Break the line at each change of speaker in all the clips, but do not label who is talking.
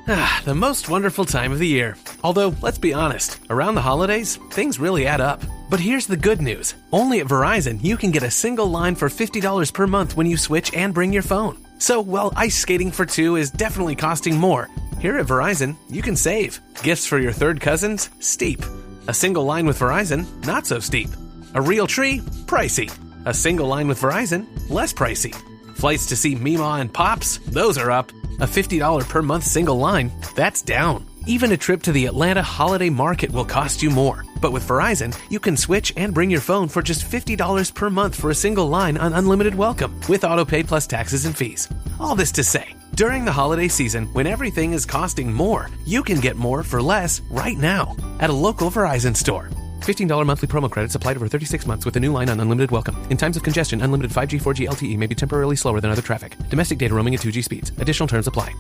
The most wonderful time of the year. Although, let's be honest, around the holidays, things really add up. But here's the good news. Only at Verizon, you can get a single line for $50 per month when you switch and bring your phone. So, while ice skating for two is definitely costing more, here at Verizon, you can save. Gifts for your third cousins? Steep. A single line with Verizon? Not so steep. A real tree? Pricey. A single line with Verizon? Less pricey. Flights to see Meemaw and Pops? Those are up. A $50 per month single line? That's down. Even a trip to the Atlanta Holiday Market will cost you more. But with Verizon, you can switch and bring your phone for just $50 per month for a single line on unlimited welcome, with autopay plus taxes and fees. All this to say, during the holiday season, when everything is costing more, you can get more for less right now at a local Verizon store. $15 monthly promo credits applied over 36 months with a new line on unlimited welcome. In times of congestion, unlimited 5G, 4G LTE may be temporarily slower than other traffic. Domestic data roaming at 2G speeds. Additional terms apply.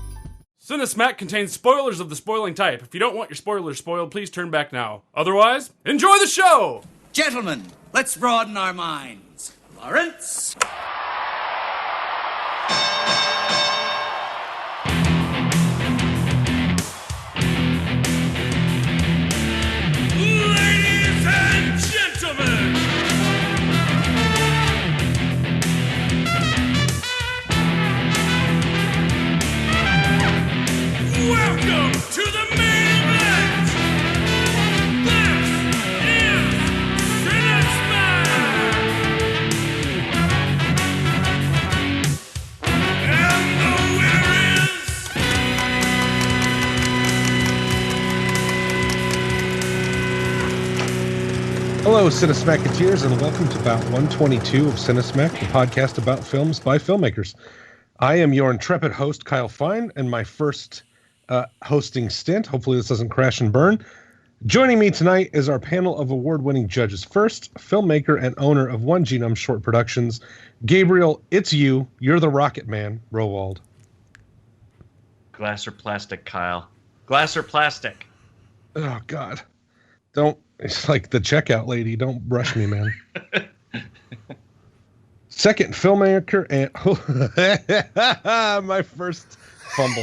Cinesmack contains spoilers of the spoiling type. If you don't want your spoilers spoiled, please turn back now. Otherwise, enjoy the show!
Gentlemen, let's broaden our minds. Lawrence?
Ladies and gentlemen! Welcome to the main event! This is Cinesmack! And the winner is...
Hello, Cinesmacketeers, and welcome to About 122 of Cinesmack, the podcast about films by filmmakers. I am your intrepid host, Kyle Fine, and my first hosting stint. Hopefully this doesn't crash and burn. Joining me tonight is our panel of award-winning judges. First, filmmaker and owner of One Genome Short Productions, Gabriel, it's you. You're the Rocket Man, Rowald.
Glass or plastic, Kyle? Glass or plastic?
Oh, God. Don't, it's like the checkout lady. Don't rush me, man. Second, filmmaker and... my first fumble.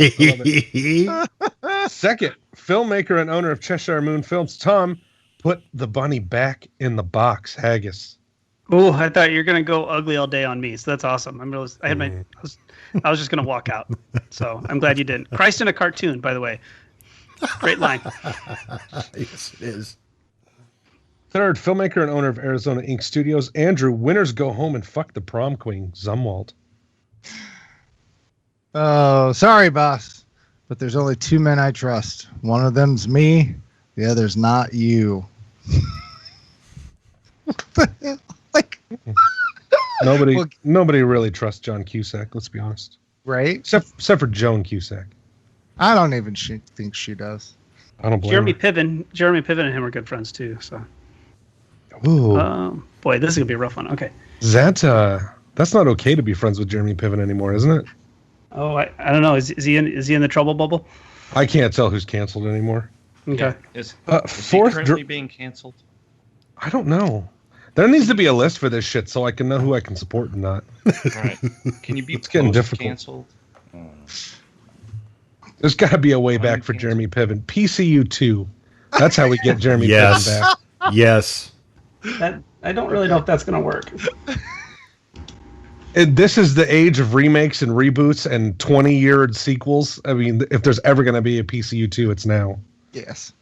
Second, filmmaker and owner of Cheshire Moon Films, Tom, put the bunny back in the box, Haggis.
Oh, I thought you were gonna go ugly all day on me, so that's awesome. I was just gonna walk out, so I'm glad you didn't. Christ in a cartoon, by the way. Great line.
Yes, it is.
Third, filmmaker and owner of Arizona Inc. Studios, Andrew, winners go home and fuck the prom queen, Zumwalt.
Oh, sorry, boss, but there's only two men I trust. One of them's me, the other's not you. Like,
nobody really trusts John Cusack. Let's be honest,
right?
Except for Joan Cusack.
I don't even think she does.
I don't blame
Jeremy
her.
Piven and him are good friends too. So,
Ooh,
boy, this is gonna be a rough one. Okay,
that's not okay to be friends with Jeremy Piven anymore, isn't it?
oh, I don't know. Is he in the trouble bubble?
I can't tell who's canceled anymore.
Okay,
Is
Fourth,
he currently being canceled?
I don't know. There needs to be a list for this shit so I can know who I can support and not.
All right. Can you be
It's getting difficult.
canceled?
There's got to be a way back for Jeremy Piven. PCU 2. That's how we get Jeremy
Yes.
Piven back.
Yes.
I don't really know if that's gonna work.
And this is the age of remakes and reboots and 20-year sequels. I mean, if there's ever going to be a PCU 2, it's now.
Yes.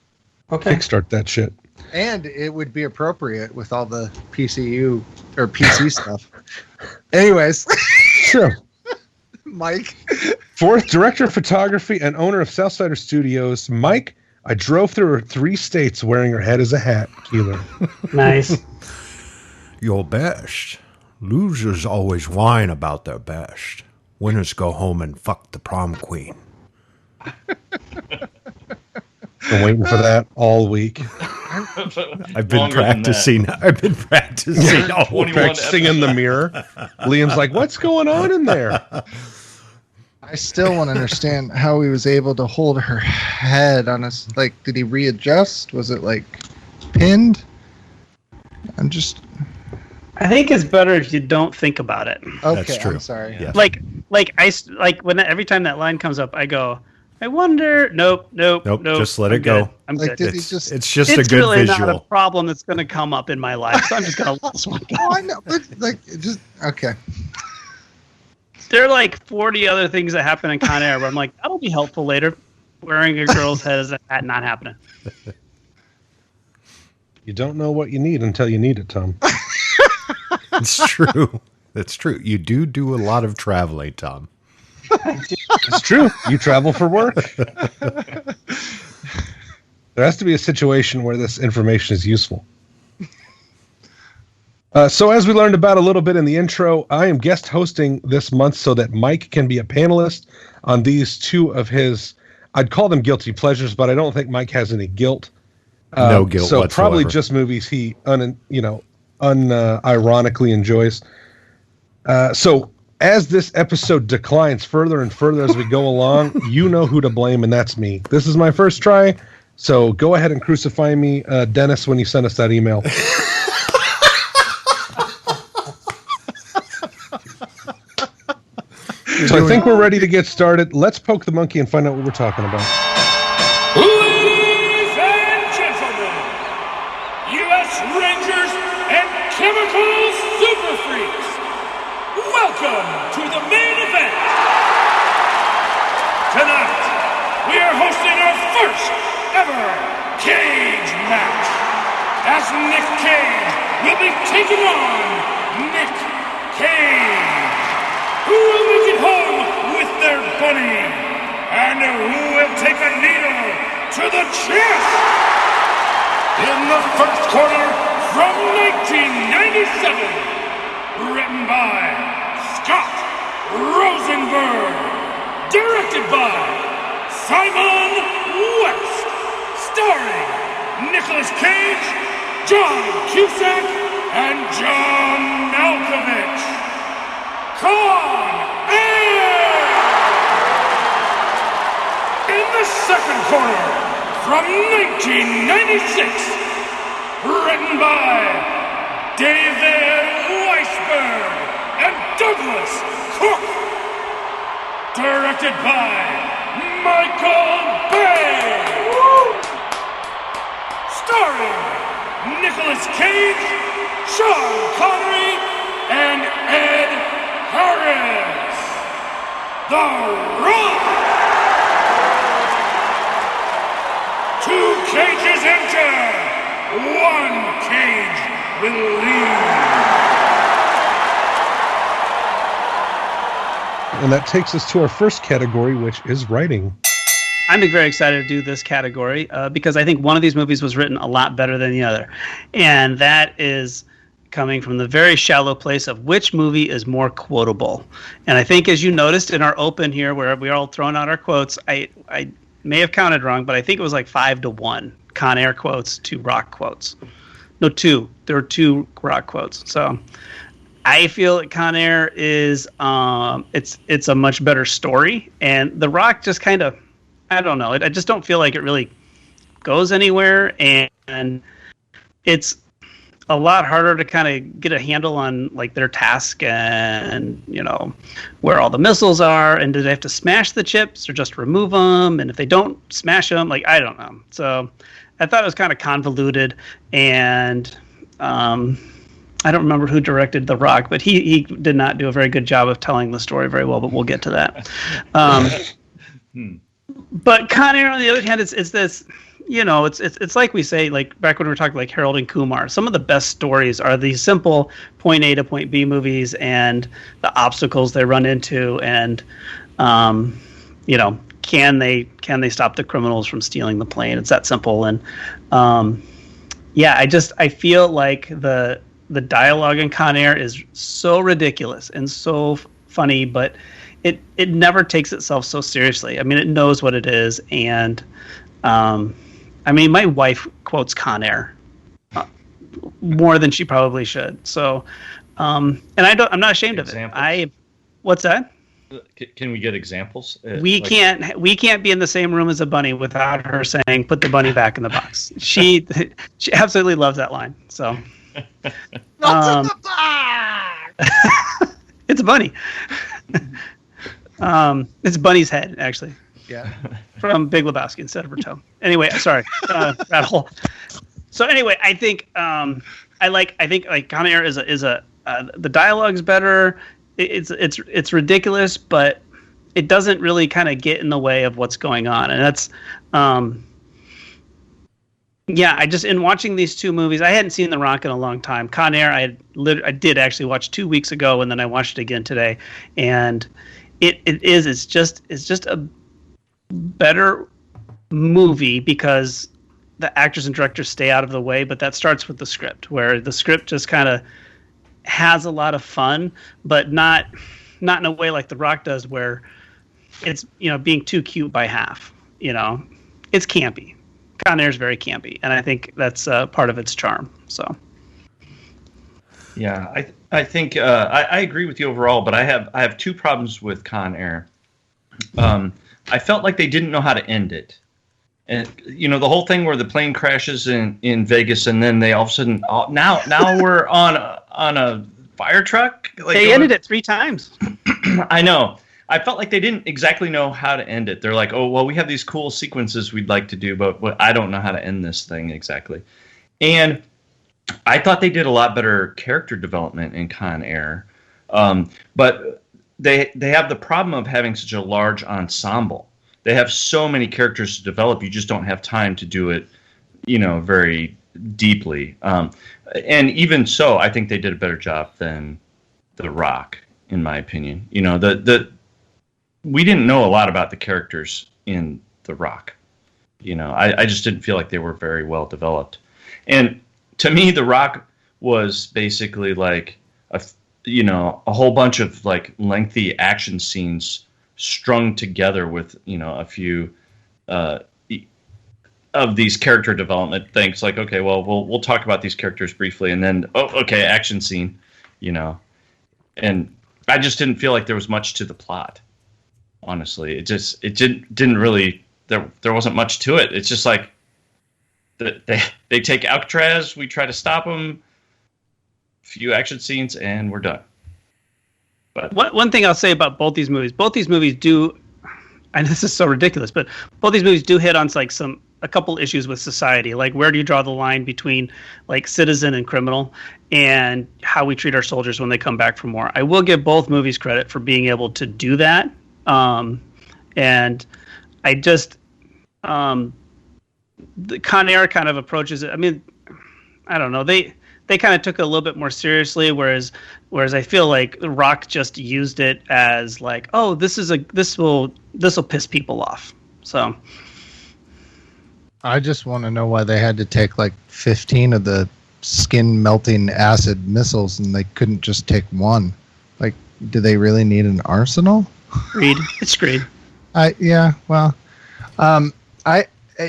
Okay,
Kickstart that shit.
And it would be appropriate with all the PCU or PC stuff. Anyways,
Sure.
Mike.
Fourth, director of photography and owner of Southsider Studios, Mike. I drove through 3 states wearing her head as a hat, Keeler.
nice.
Your best. Losers always whine about their best. Winners go home and fuck the prom queen.
Been waiting for that all week.
I've been practicing. I've been practicing all week.
Practicing in the mirror. Liam's like, what's going on in there?
I still want to understand how he was able to hold her head on us. Like, did he readjust? Was it like pinned?
I think it's better if you don't think about it.
Okay,
That's true.
I'm sorry.
Yeah.
Like when every time that line comes up, I go, I wonder. Nope.
Just let it
I'm
go.
good. I'm
Like,
good.
did he
It's
just?
it's just a
It's
good
really
visual.
not a problem that's going to come up in my life, so I'm just going to let this one go.
Oh, I know, but like, it just okay.
There are like 40 other things that happen in Con Air where I'm like, that'll be helpful later. Wearing a girl's head as a hat, not happening.
You don't know what you need until you need it, Tom.
It's true. That's true. You do a lot of traveling, Tom.
It's true. You travel for work. There has to be a situation where this information is useful. So as we learned about a little bit in the intro, I am guest hosting this month so that Mike can be a panelist on these two of his, I'd call them guilty pleasures, but I don't think Mike has any guilt.
No guilt
so
whatsoever.
Probably just movies he unironically enjoys. So as this episode declines further and further as we go along, you know who to blame, and that's me. This is my first try, so go ahead and crucify me, Dennis, when you send us that email. So I think we're ready to get started. Let's poke the monkey and find out what we're talking about.
Ladies and gentlemen, U.S. Rangers and Chemical Super Freaks, welcome to the main event. Tonight, we are hosting our first ever cage match, as Nic Cage will be taking on Nic Cage, who will make it home with their bunny, and who will take a needle to the chest. In the first corner from 1997, written by Scott Rosenberg, directed by Simon West, starring Nicolas Cage, John Cusack, and John Malkovich. Con Air! In the second corner, from 1996, written by David Weisberg and Douglas Cook, directed by Michael Bay, starring Nicolas Cage, Sean Connery, and Ed Harris, The Rock. Two cages enter, one cage will leave.
And that takes us to our first category, which is writing.
I'm very excited to do this category because I think one of these movies was written a lot better than the other. And that is coming from the very shallow place of which movie is more quotable. And I think, as you noticed in our open here, where we all thrown out our quotes, I may have counted wrong, but I think it was like 5-1 Con Air quotes to Rock quotes. No, 2. There were 2 Rock quotes. So I feel that Con Air is it's a much better story, and The Rock just kind of, I don't know, I just don't feel like it really goes anywhere, and it's a lot harder to kind of get a handle on like their task and, you know, where all the missiles are, and do they have to smash the chips or just remove them, and if they don't smash them, like, I don't know. So I thought it was kind of convoluted, and I don't remember who directed The Rock, but he did not do a very good job of telling the story very well, but we'll get to that. But Con Air, on the other hand, it's this, you know, it's like we say, like back when we were talking like Harold and Kumar, some of the best stories are these simple point A to point B movies and the obstacles they run into, and you know, can they stop the criminals from stealing the plane? It's that simple. And yeah, I feel like the dialogue in Con Air is so ridiculous and so funny, but it never takes itself so seriously. I mean, it knows what it is, and I mean, my wife quotes Con Air more than she probably should. So, and I'm not ashamed
Examples?
of it. What's that?
Can we get examples?
We can't be in the same room as a bunny without her saying, "Put the bunny back in the box." She absolutely loves that line. So,
What's in the box?
it's a bunny. It's Bunny's head, actually.
Yeah.
From Big Lebowski instead of Raton. Anyway, sorry, rat hole. So anyway, I think I think Con Air is a the dialogue's better. It's ridiculous, but it doesn't really kind of get in the way of what's going on, and that's I just in watching these two movies, I hadn't seen The Rock in a long time. Con Air, I did actually watch 2 weeks ago, and then I watched it again today, and it's just a better movie because the actors and directors stay out of the way, but that starts with the script, where the script just kind of has a lot of fun, but not in a way like The Rock does, where it's being too cute by half. It's campy. Con Air is very campy, and I think that's part of its charm. So,
yeah, I think I agree with you overall, but I have two problems with Con Air. I felt like they didn't know how to end it, and the whole thing where the plane crashes in Vegas, and then they all of a sudden now we're on a fire truck.
They ended it 3 times.
I know. I felt like they didn't exactly know how to end it. They're like, oh, well, we have these cool sequences we'd like to do, but I don't know how to end this thing exactly. And I thought they did a lot better character development in Con Air. But they have the problem of having such a large ensemble. They have so many characters to develop, you just don't have time to do it, very deeply. And even so, I think they did a better job than The Rock, in my opinion. We didn't know a lot about the characters in The Rock. I just didn't feel like they were very well developed. And to me, The Rock was basically like a whole bunch of like lengthy action scenes strung together with a few of these character development things. Like, okay, well, we'll talk about these characters briefly, and then okay, action scene. And I just didn't feel like there was much to the plot. Honestly, it didn't really. There wasn't much to it. It's just like they take Alcatraz. We try to stop them. Few action scenes, and we're done. But
one thing I'll say about both these movies do, and this is so ridiculous, but both these movies do hit on like a couple issues with society. Like, where do you draw the line between like citizen and criminal, and how we treat our soldiers when they come back from war? I will give both movies credit for being able to do that. And I just, the Con Air kind of approaches it. I mean, I don't know. They kind of took it a little bit more seriously, whereas I feel like Rock just used it as like, oh, this will piss people off. So
I just want to know why they had to take like 15 of the skin melting acid missiles and they couldn't just take one. Like, do they really need an arsenal?
Greed. It's greed.
Yeah. Well,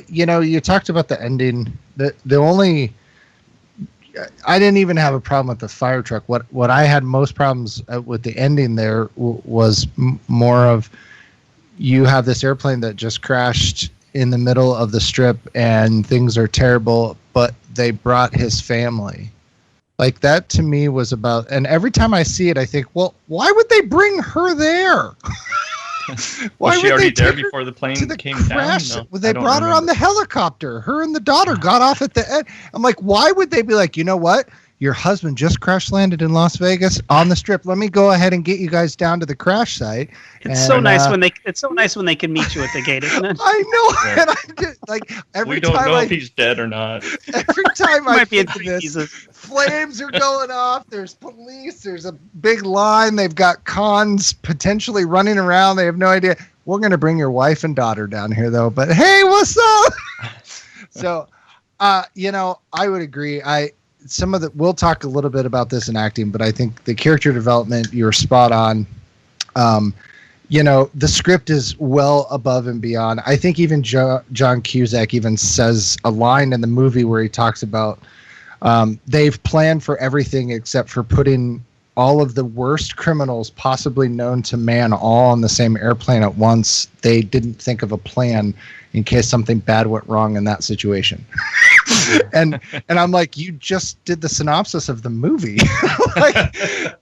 you talked about the ending. The only, I didn't even have a problem with the fire truck. What I had most problems with the ending there was more of, you have this airplane that just crashed in the middle of the strip and things are terrible, but they brought his family. Like, that to me was about, and every time I see it, I think, well, why would they bring her there?
Was she already there before the plane came down? No,
well, they brought her on the helicopter. Her and the daughter got off at the end. I'm like, why would they be like, you know what? Your husband just crash landed in Las Vegas on the strip. Let me go ahead and get you guys down to the crash site.
It's so nice when they can meet you at the gate, isn't it?
I know. Yeah. And I did, like,
every time we don't know if he's dead or not.
Every time I
think
this, flames are going off. There's police. There's a big line. They've got cons potentially running around. They have no idea. We're going to bring your wife and daughter down here, though. But hey, what's up? So, I would agree. We'll talk a little bit about this in acting, but I think the character development, you're spot on. The script is well above and beyond. I think even John Cusack even says a line in the movie where he talks about they've planned for everything except for putting all of the worst criminals possibly known to man all on the same airplane at once. They didn't think of a plan in case something bad went wrong in that situation. and I'm like, you just did the synopsis of the movie.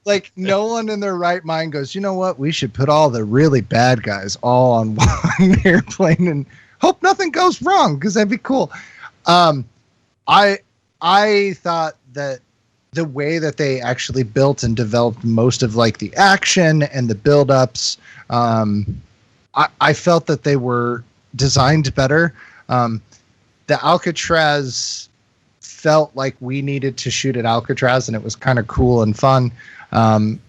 like no one in their right mind goes, you know what? We should put all the really bad guys all on one airplane and hope nothing goes wrong, because that'd be cool. I thought that the way that they actually built and developed most of like the action and the build-ups, I felt that they were designed better. The Alcatraz felt like we needed to shoot at Alcatraz, and it was kind of cool and fun.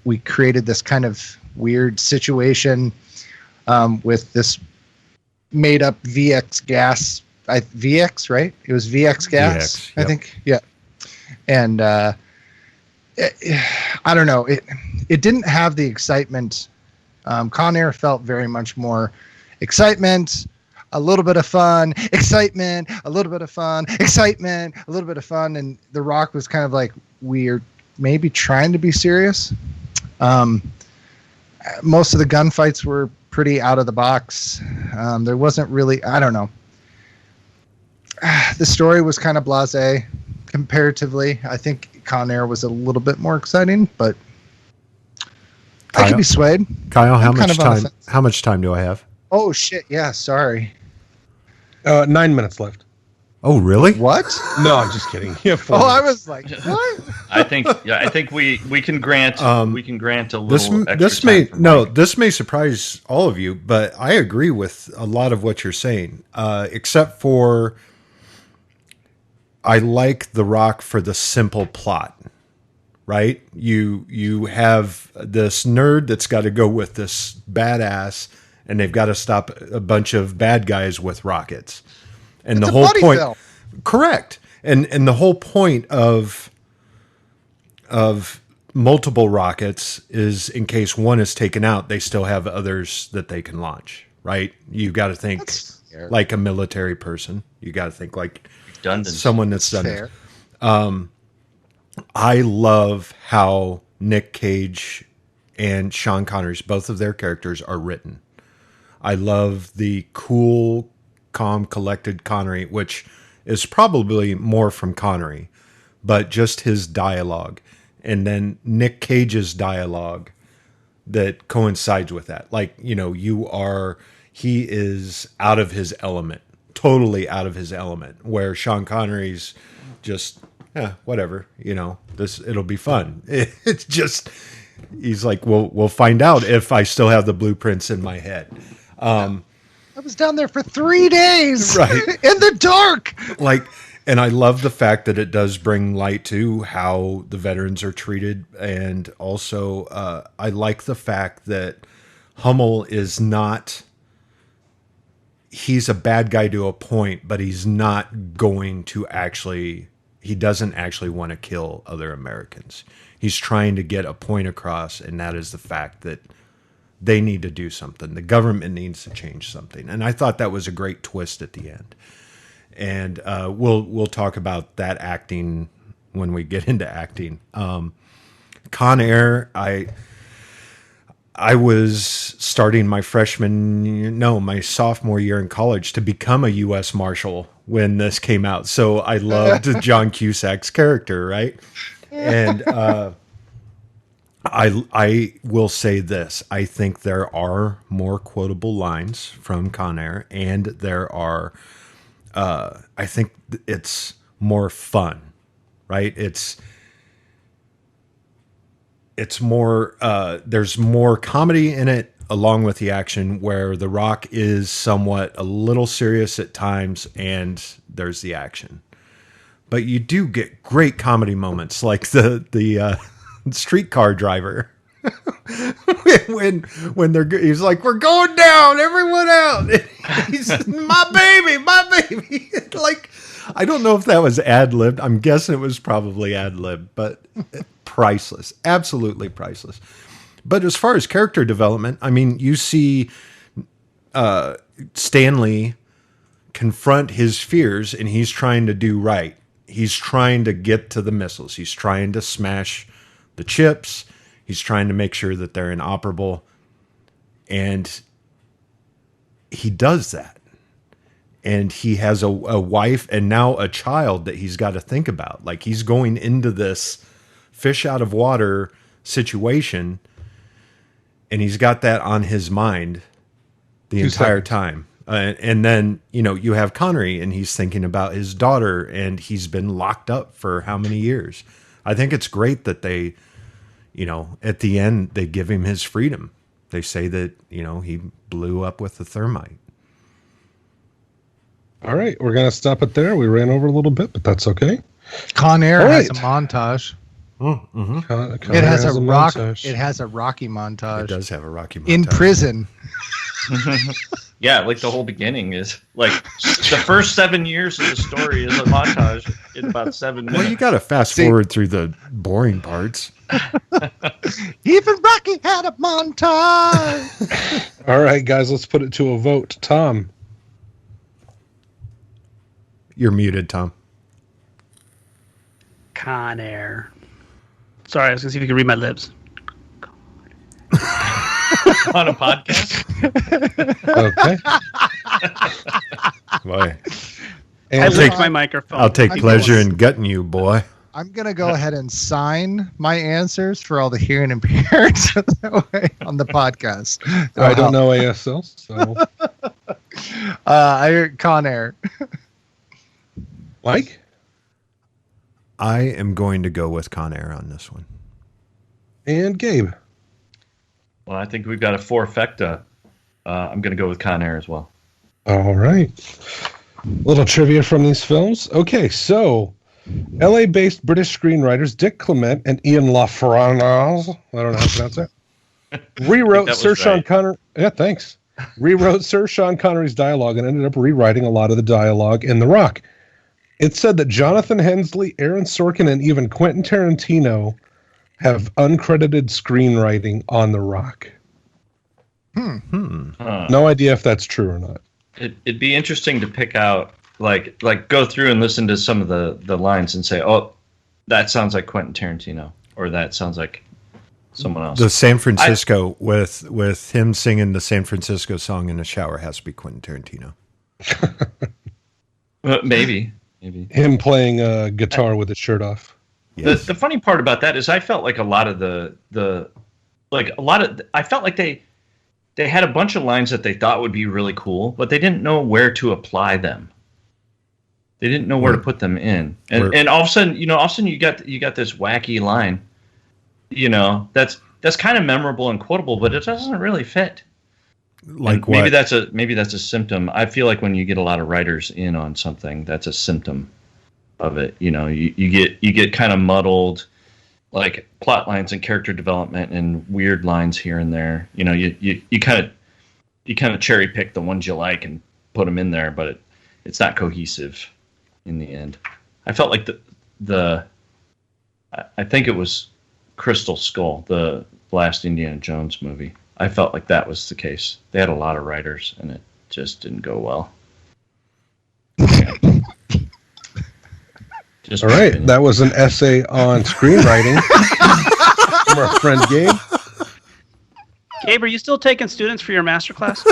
We created this kind of weird situation with this made-up VX gas. VX, right? It was VX gas,
VX, yep.
I think. Yeah. And I don't know. It didn't have the excitement. Con Air felt very much more excitement, a little bit of fun, excitement, a little bit of fun, excitement, a little bit of fun. And The Rock was kind of like, we're maybe trying to be serious. Most of the gunfights were pretty out of the box. There wasn't really, I don't know. The story was kind of blasé comparatively. I think Con Air was a little bit more exciting, but I could be swayed.
Kyle, how much time do I have?
Oh shit! Yeah, sorry.
9 minutes left.
Oh, really?
What?
No, I'm just kidding. Yeah,
I was like, what?
I think we can grant a little
this may surprise all of you, but I agree with a lot of what you're saying, except for I like The Rock for the simple plot. Right? You have this nerd that's got to go with this badass, and they've got to stop a bunch of bad guys with rockets. And
it's
the whole point,
film.
Correct. And the whole point of multiple rockets is in case one is taken out, they still have others that they can launch. Right? You got to think like a military person. You got to think like someone that's done it. I love how Nic Cage and Sean Connery's, both of their characters, are written. I love the cool, calm, collected Connery, which is probably more from Connery, but just his dialogue. And then Nic Cage's dialogue that coincides with that. Like, you know, he is out of his element, totally out of his element, where Sean Connery's just... yeah, whatever, you know, it'll be fun. It's just, he's like, we'll find out if I still have the blueprints in my head.
I was down there for 3 days,
right,
in the dark.
Like, and I love the fact that it does bring light to how the veterans are treated. And also, I like the fact that Hummel is not, he's a bad guy to a point, but he's not going to actually... he doesn't actually want to kill other Americans. He's trying to get a point across, and that is the fact that they need to do something. The government needs to change something. And I thought that was a great twist at the end. And we'll talk about that acting when we get into acting. Con Air, I was starting my sophomore year in college to become a U.S. Marshal when this came out. So I loved John Cusack's character, right? And I will say this. I think there are more quotable lines from Con Air, and there are, I think it's more fun, right? It's more, there's more comedy in it along with the action, where The Rock is somewhat a little serious at times, and there's the action. But you do get great comedy moments, like the streetcar driver. when he's like, we're going down, everyone out. He's my baby. Like, I don't know if that was ad-libbed. I'm guessing it was probably ad-libbed, but priceless, absolutely priceless. But as far as character development, I mean, you see Stanley confront his fears, and he's trying to do right. He's trying to get to the missiles. He's trying to smash the chips. He's trying to make sure that they're inoperable. And he does that. and he has a wife and now a child that he's got to think about. Like, he's going into this fish out of water situation, and he's got that on his mind the entire time. And then, you have Connery, and he's thinking about his daughter, and he's been locked up for how many years? I think it's great that they, at the end, they give him his freedom. They say that, he blew up with the thermite.
All right, we're going to stop it there. We ran over a little bit, but that's okay.
Con Air has a montage.
Mm-hmm.
It has a rock. Montage. It has a Rocky montage.
It does have a Rocky montage.
In prison.
Yeah, like the whole beginning is like the first 7 years of the story is a montage in about 7 minutes.
Well, you got to fast forward through the boring parts.
Even Rocky had a montage.
All right, guys, let's put it to a vote. Tom.
You're muted, Tom.
Con Air. Sorry, I was going to see if you could read my lips.
On a podcast?
Okay.
Boy.
I licked my microphone.
I'll take pleasure in gutting you, boy.
I'm going to go ahead and sign my answers for all the hearing impaired so that way on the podcast.
I don't know ASL, so.
I heard Con Air.
Mike?
I am going to go with Con Air on this one.
And Gabe?
Well, I think we've got a trifecta. I'm going to go with Con Air as well.
All right. Little trivia from these films. Okay, so LA-based British screenwriters Dick Clement and Ian LaFrance, I don't know how to pronounce that, rewrote Sir Sean Connery. Yeah, thanks. Rewrote Sir Sean Connery's dialogue and ended up rewriting a lot of the dialogue in The Rock. It said that Jonathan Hensleigh, Aaron Sorkin, and even Quentin Tarantino have uncredited screenwriting on The Rock. No idea if that's true or not.
It'd be interesting to pick out, like go through and listen to some of the lines and say, oh, that sounds like Quentin Tarantino, or that sounds like someone else.
The San Francisco, with him singing the San Francisco song in the shower, has to be Quentin Tarantino.
Maybe.
Him playing guitar with his shirt off.
Yes.
The funny part about that is I felt like I felt like they had a bunch of lines that they thought would be really cool, but they didn't know where to apply them. They didn't know where to put them in. And all of a sudden, you got this wacky line, that's kind of memorable and quotable, but it doesn't really fit.
Like what?
Maybe that's a symptom. I feel like when you get a lot of writers in on something, that's a symptom of it. You get kind of muddled, like plot lines and character development and weird lines here and there. You kind of cherry pick the ones you like and put them in there, but it's not cohesive in the end. I felt like I think it was Crystal Skull, the last Indiana Jones movie. I felt like that was the case. They had a lot of writers, and it just didn't go well.
All right, that was an essay on screenwriting from our friend Gabe.
Gabe, are you still taking students for your master class?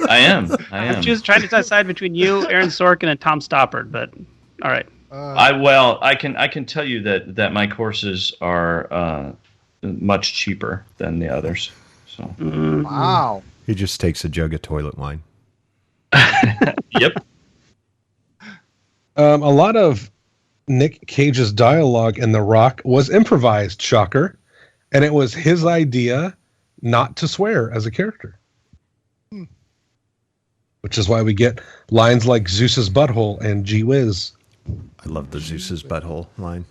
I am.
I'm just trying to decide between you, Aaron Sorkin, and Tom Stoppard, but all right.
I can tell you that my courses are much cheaper than the others. So
Wow.
He just takes a jug of toilet wine.
Yep.
A lot of Nic Cage's dialogue in The Rock was improvised, shocker, and it was his idea not to swear as a character. Which is why we get lines like Zeus's butthole and gee whiz.
I love the Zeus's butthole line.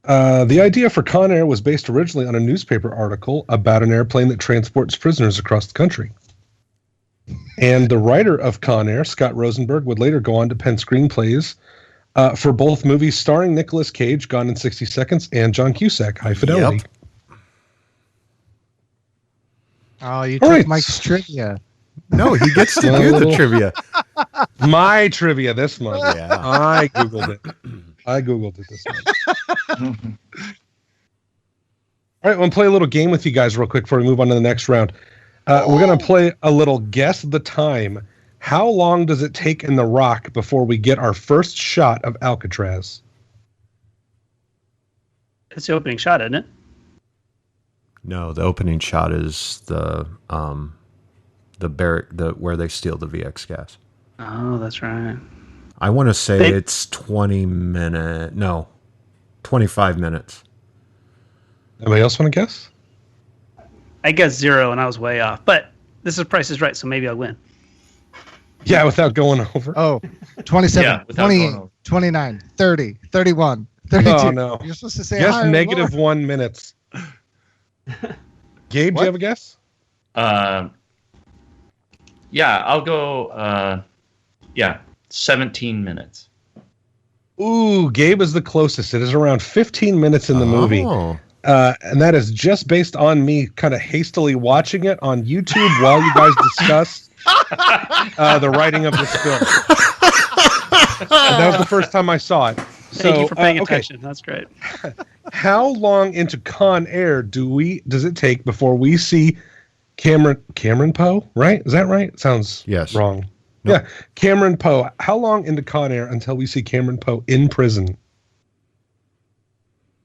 The idea for Con Air was based originally on a newspaper article about an airplane that transports prisoners across the country. And the writer of Con Air, Scott Rosenberg, would later go on to pen screenplays for both movies starring Nicolas Cage, Gone in 60 Seconds, and John Cusack, High Fidelity.
Yep.
Oh, you took Mike's trivia.
No, he gets to do the trivia.
My trivia this month.
Yeah.
I Googled it this month. All right, I'm going to play a little game with you guys real quick before we move on to the next round. We're going to play a little guess the time. How long does it take in The Rock before we get our first shot of Alcatraz?
It's the opening shot, isn't it?
No, the opening shot is the barrack, where they steal the VX gas.
Oh, that's right.
I want to say it's 25 minutes.
Anybody else want to guess?
I guess 0, and I was way off. But this is Price is Right, so maybe I'll win.
Yeah, without going over.
Oh, 27,
Yeah, without
28,
going over.
29, 30, 31, 32.
Oh, no.
You're supposed to say
Guess
higher or
negative
lower.
1 minutes. Gabe, do you have a guess?
Yeah, I'll go. 17 minutes.
Ooh, Gabe is the closest. It is around 15 minutes in the movie.
Oh.
And that is just based on me kind of hastily watching it on YouTube while you guys discuss the writing of this film. And that was the first time I saw it.
Thank you for paying
okay.
attention. That's great.
How long into Con Air does it take before we see Cameron Poe? Right? Is that right? Sounds
Yes.
wrong.
Nope.
Yeah, Cameron Poe. How long into Con Air until we see Cameron Poe in prison?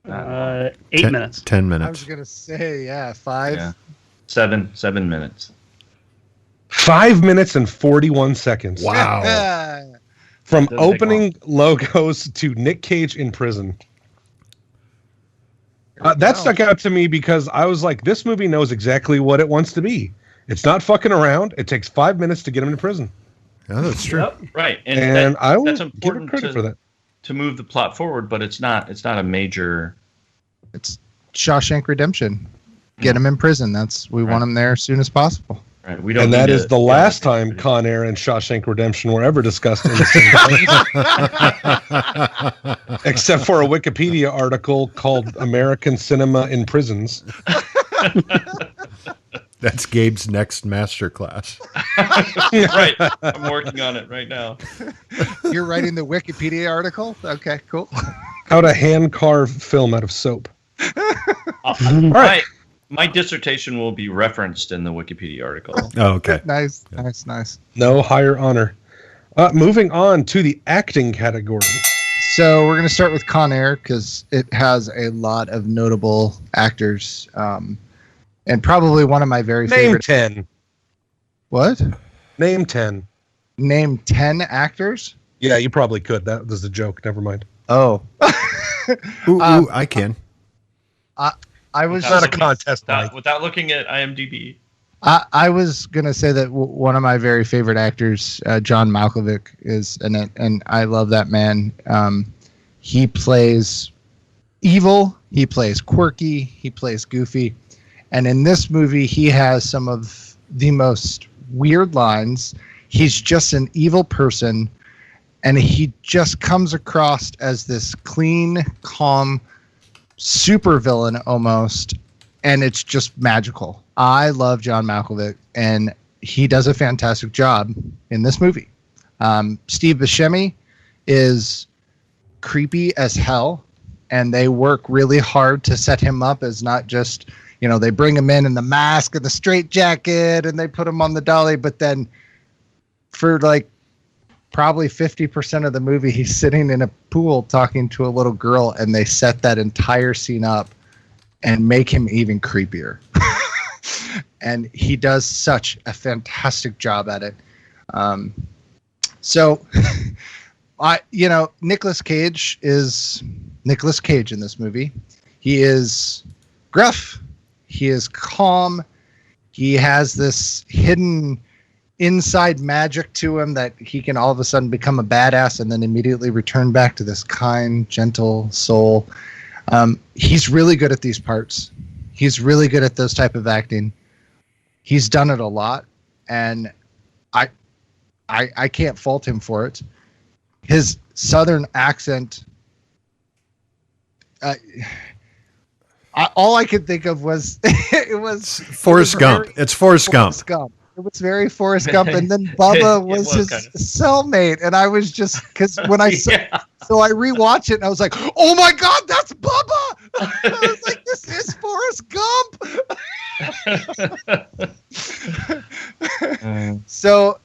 8 minutes.
10
I
minutes.
was going to say, 5.
Yeah. 7 minutes.
5 minutes and 41 seconds.
Wow.
From
Doesn't take
opening logos to Nick Cage in prison. That stuck out to me because I was like, this movie knows exactly what it wants to be. It's not fucking around. It takes 5 minutes to get him to prison.
Yeah, that's true.
Right,
And I will
that's
give it
important
credit for that.
to move the plot forward, but it's not a major.
It's Shawshank Redemption. Get him in prison. We want him there as soon as possible.
Right, we don't.
And that
need
is
to-
the
yeah,
last time Con Air and Shawshank Redemption were ever discussed in the same place. Except for a Wikipedia article called American Cinema in Prisons.
That's Gabe's next masterclass.
Right, I'm working on it right now.
You're writing the Wikipedia article? Okay, cool.
How to hand carve film out of soap.
My dissertation will be referenced in the Wikipedia article.
Oh, okay.
Nice.
No higher honor. Moving on to the acting category.
So we're going to start with Con Air because it has a lot of notable actors. And probably one of my very
Name
favorite.
10.
What?
Name 10.
Name 10 actors?
Yeah, you probably could. That was a joke. Never mind.
Oh.
Ooh, I can.
I was
It's not a contest, Mike.
Without looking at IMDb.
I was gonna say that one of my very favorite actors, John Malkovich, is in it, and I love that man. He plays evil, he plays quirky, he plays goofy, and in this movie, he has some of the most weird lines. He's just an evil person, and he just comes across as this clean, calm supervillain almost, and it's just magical. I love John Malkovich, and he does a fantastic job in this movie. Steve Buscemi is creepy as hell, and they work really hard to set him up as not just, they bring him in the mask and the straitjacket, and they put him on the dolly, but then for probably 50% of the movie, he's sitting in a pool talking to a little girl, and they set that entire scene up and make him even creepier. And he does such a fantastic job at it. Nicolas Cage is Nicolas Cage in this movie. He is gruff. He is calm. He has this hidden inside magic to him that he can all of a sudden become a badass and then immediately return back to this kind, gentle soul. He's really good at these parts. He's really good at those type of acting. He's done it a lot, and I can't fault him for it. His southern accent, all I could think of was it was
Forrest Gump. It's Forrest Gump.
It was very Forrest Gump, and then Bubba was his cellmate, and I was just because when I saw, so I rewatched it, and I was like, "Oh my God, that's Bubba!" I was like, "This is Forrest Gump." So,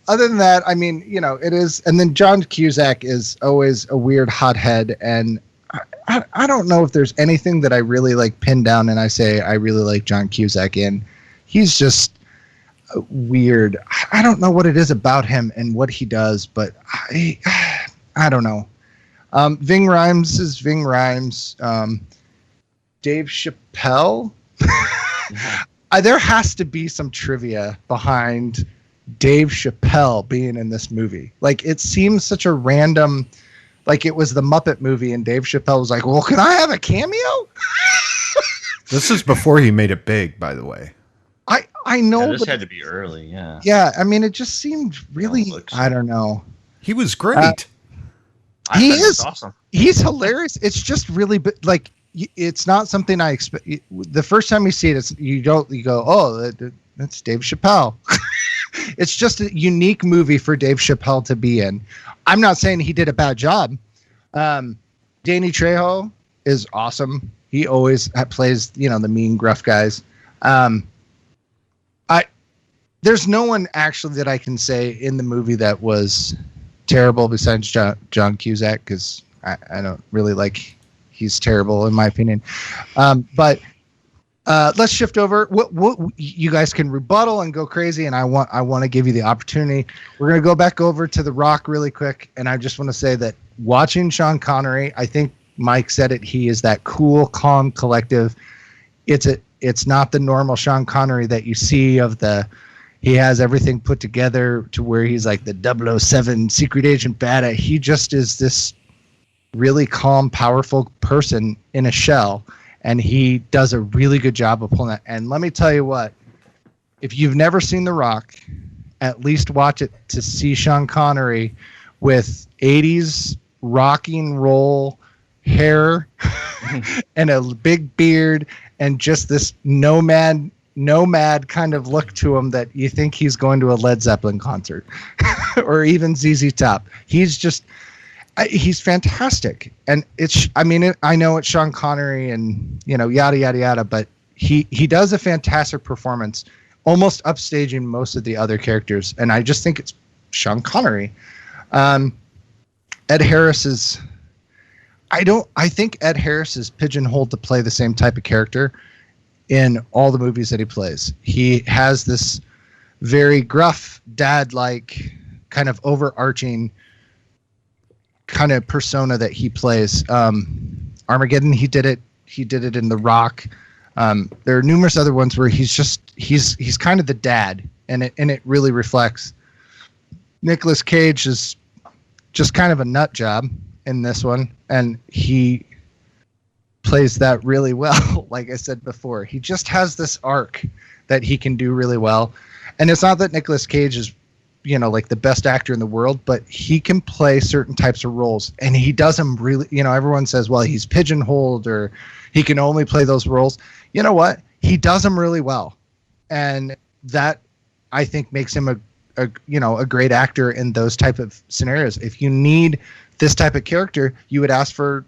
other than that, I mean, it is. And then John Cusack is always a weird hothead. And I don't know if there's anything that I really like pinned down and I say I really like John Cusack in. He's just weird. I don't know what it is about him and what he does, but I don't know. Ving Rhames is Ving Rhames. Dave Chappelle. There has to be some trivia behind Dave Chappelle being in this movie. Like, it seems such a random, like it was the Muppet movie and Dave Chappelle was like, well, can I have a cameo?
This is before he made it big, by the way.
I know.
Yeah, this had to be early, yeah.
Yeah, I mean, it just seemed really, I don't know.
He was great.
He is
awesome.
He's hilarious. It's just really, like, it's not something I expect. The first time you see it, you go, oh, that's Dave Chappelle. It's just a unique movie for Dave Chappelle to be in. I'm not saying he did a bad job. Danny Trejo is awesome. He always plays, the mean, gruff guys. There's no one actually that I can say in the movie that was terrible besides John Cusack, because I don't really like. He's terrible in my opinion. But let's shift over. What you guys can rebuttal and go crazy, and I want to give you the opportunity. We're gonna go back over to The Rock really quick, and I just want to say that watching Sean Connery, I think Mike said it. He is that cool, calm, collective. It's not the normal Sean Connery that you see of the. He has everything put together to where he's like the 007 secret agent badass. He just is this really calm, powerful person in a shell, and he does a really good job of pulling that. And let me tell you what, if you've never seen The Rock, at least watch it to see Sean Connery with 80s rock and roll hair and a big beard and just this nomad kind of look to him that you think he's going to a Led Zeppelin concert or even ZZ Top. He's fantastic. And I know it's Sean Connery and, yada, yada, yada, but he does a fantastic performance, almost upstaging most of the other characters. And I just think it's Sean Connery. Ed Harris is, I think Ed Harris is pigeonholed to play the same type of character in all the movies that he plays. He has this very gruff, dad-like, kind of overarching kind of persona that he plays. Armageddon, he did it. He did it in The Rock. There are numerous other ones where he's kind of the dad, and it really reflects. Nicolas Cage is just kind of a nut job in this one, and he plays that really well. Like I said before, he just has this arc that he can do really well. And it's not that Nicolas Cage is, like the best actor in the world, but he can play certain types of roles, and he does them really, everyone says, well, he's pigeonholed or he can only play those roles. You know what? He does them really well. And that, I think, makes him a great actor in those type of scenarios. If you need this type of character, you would ask for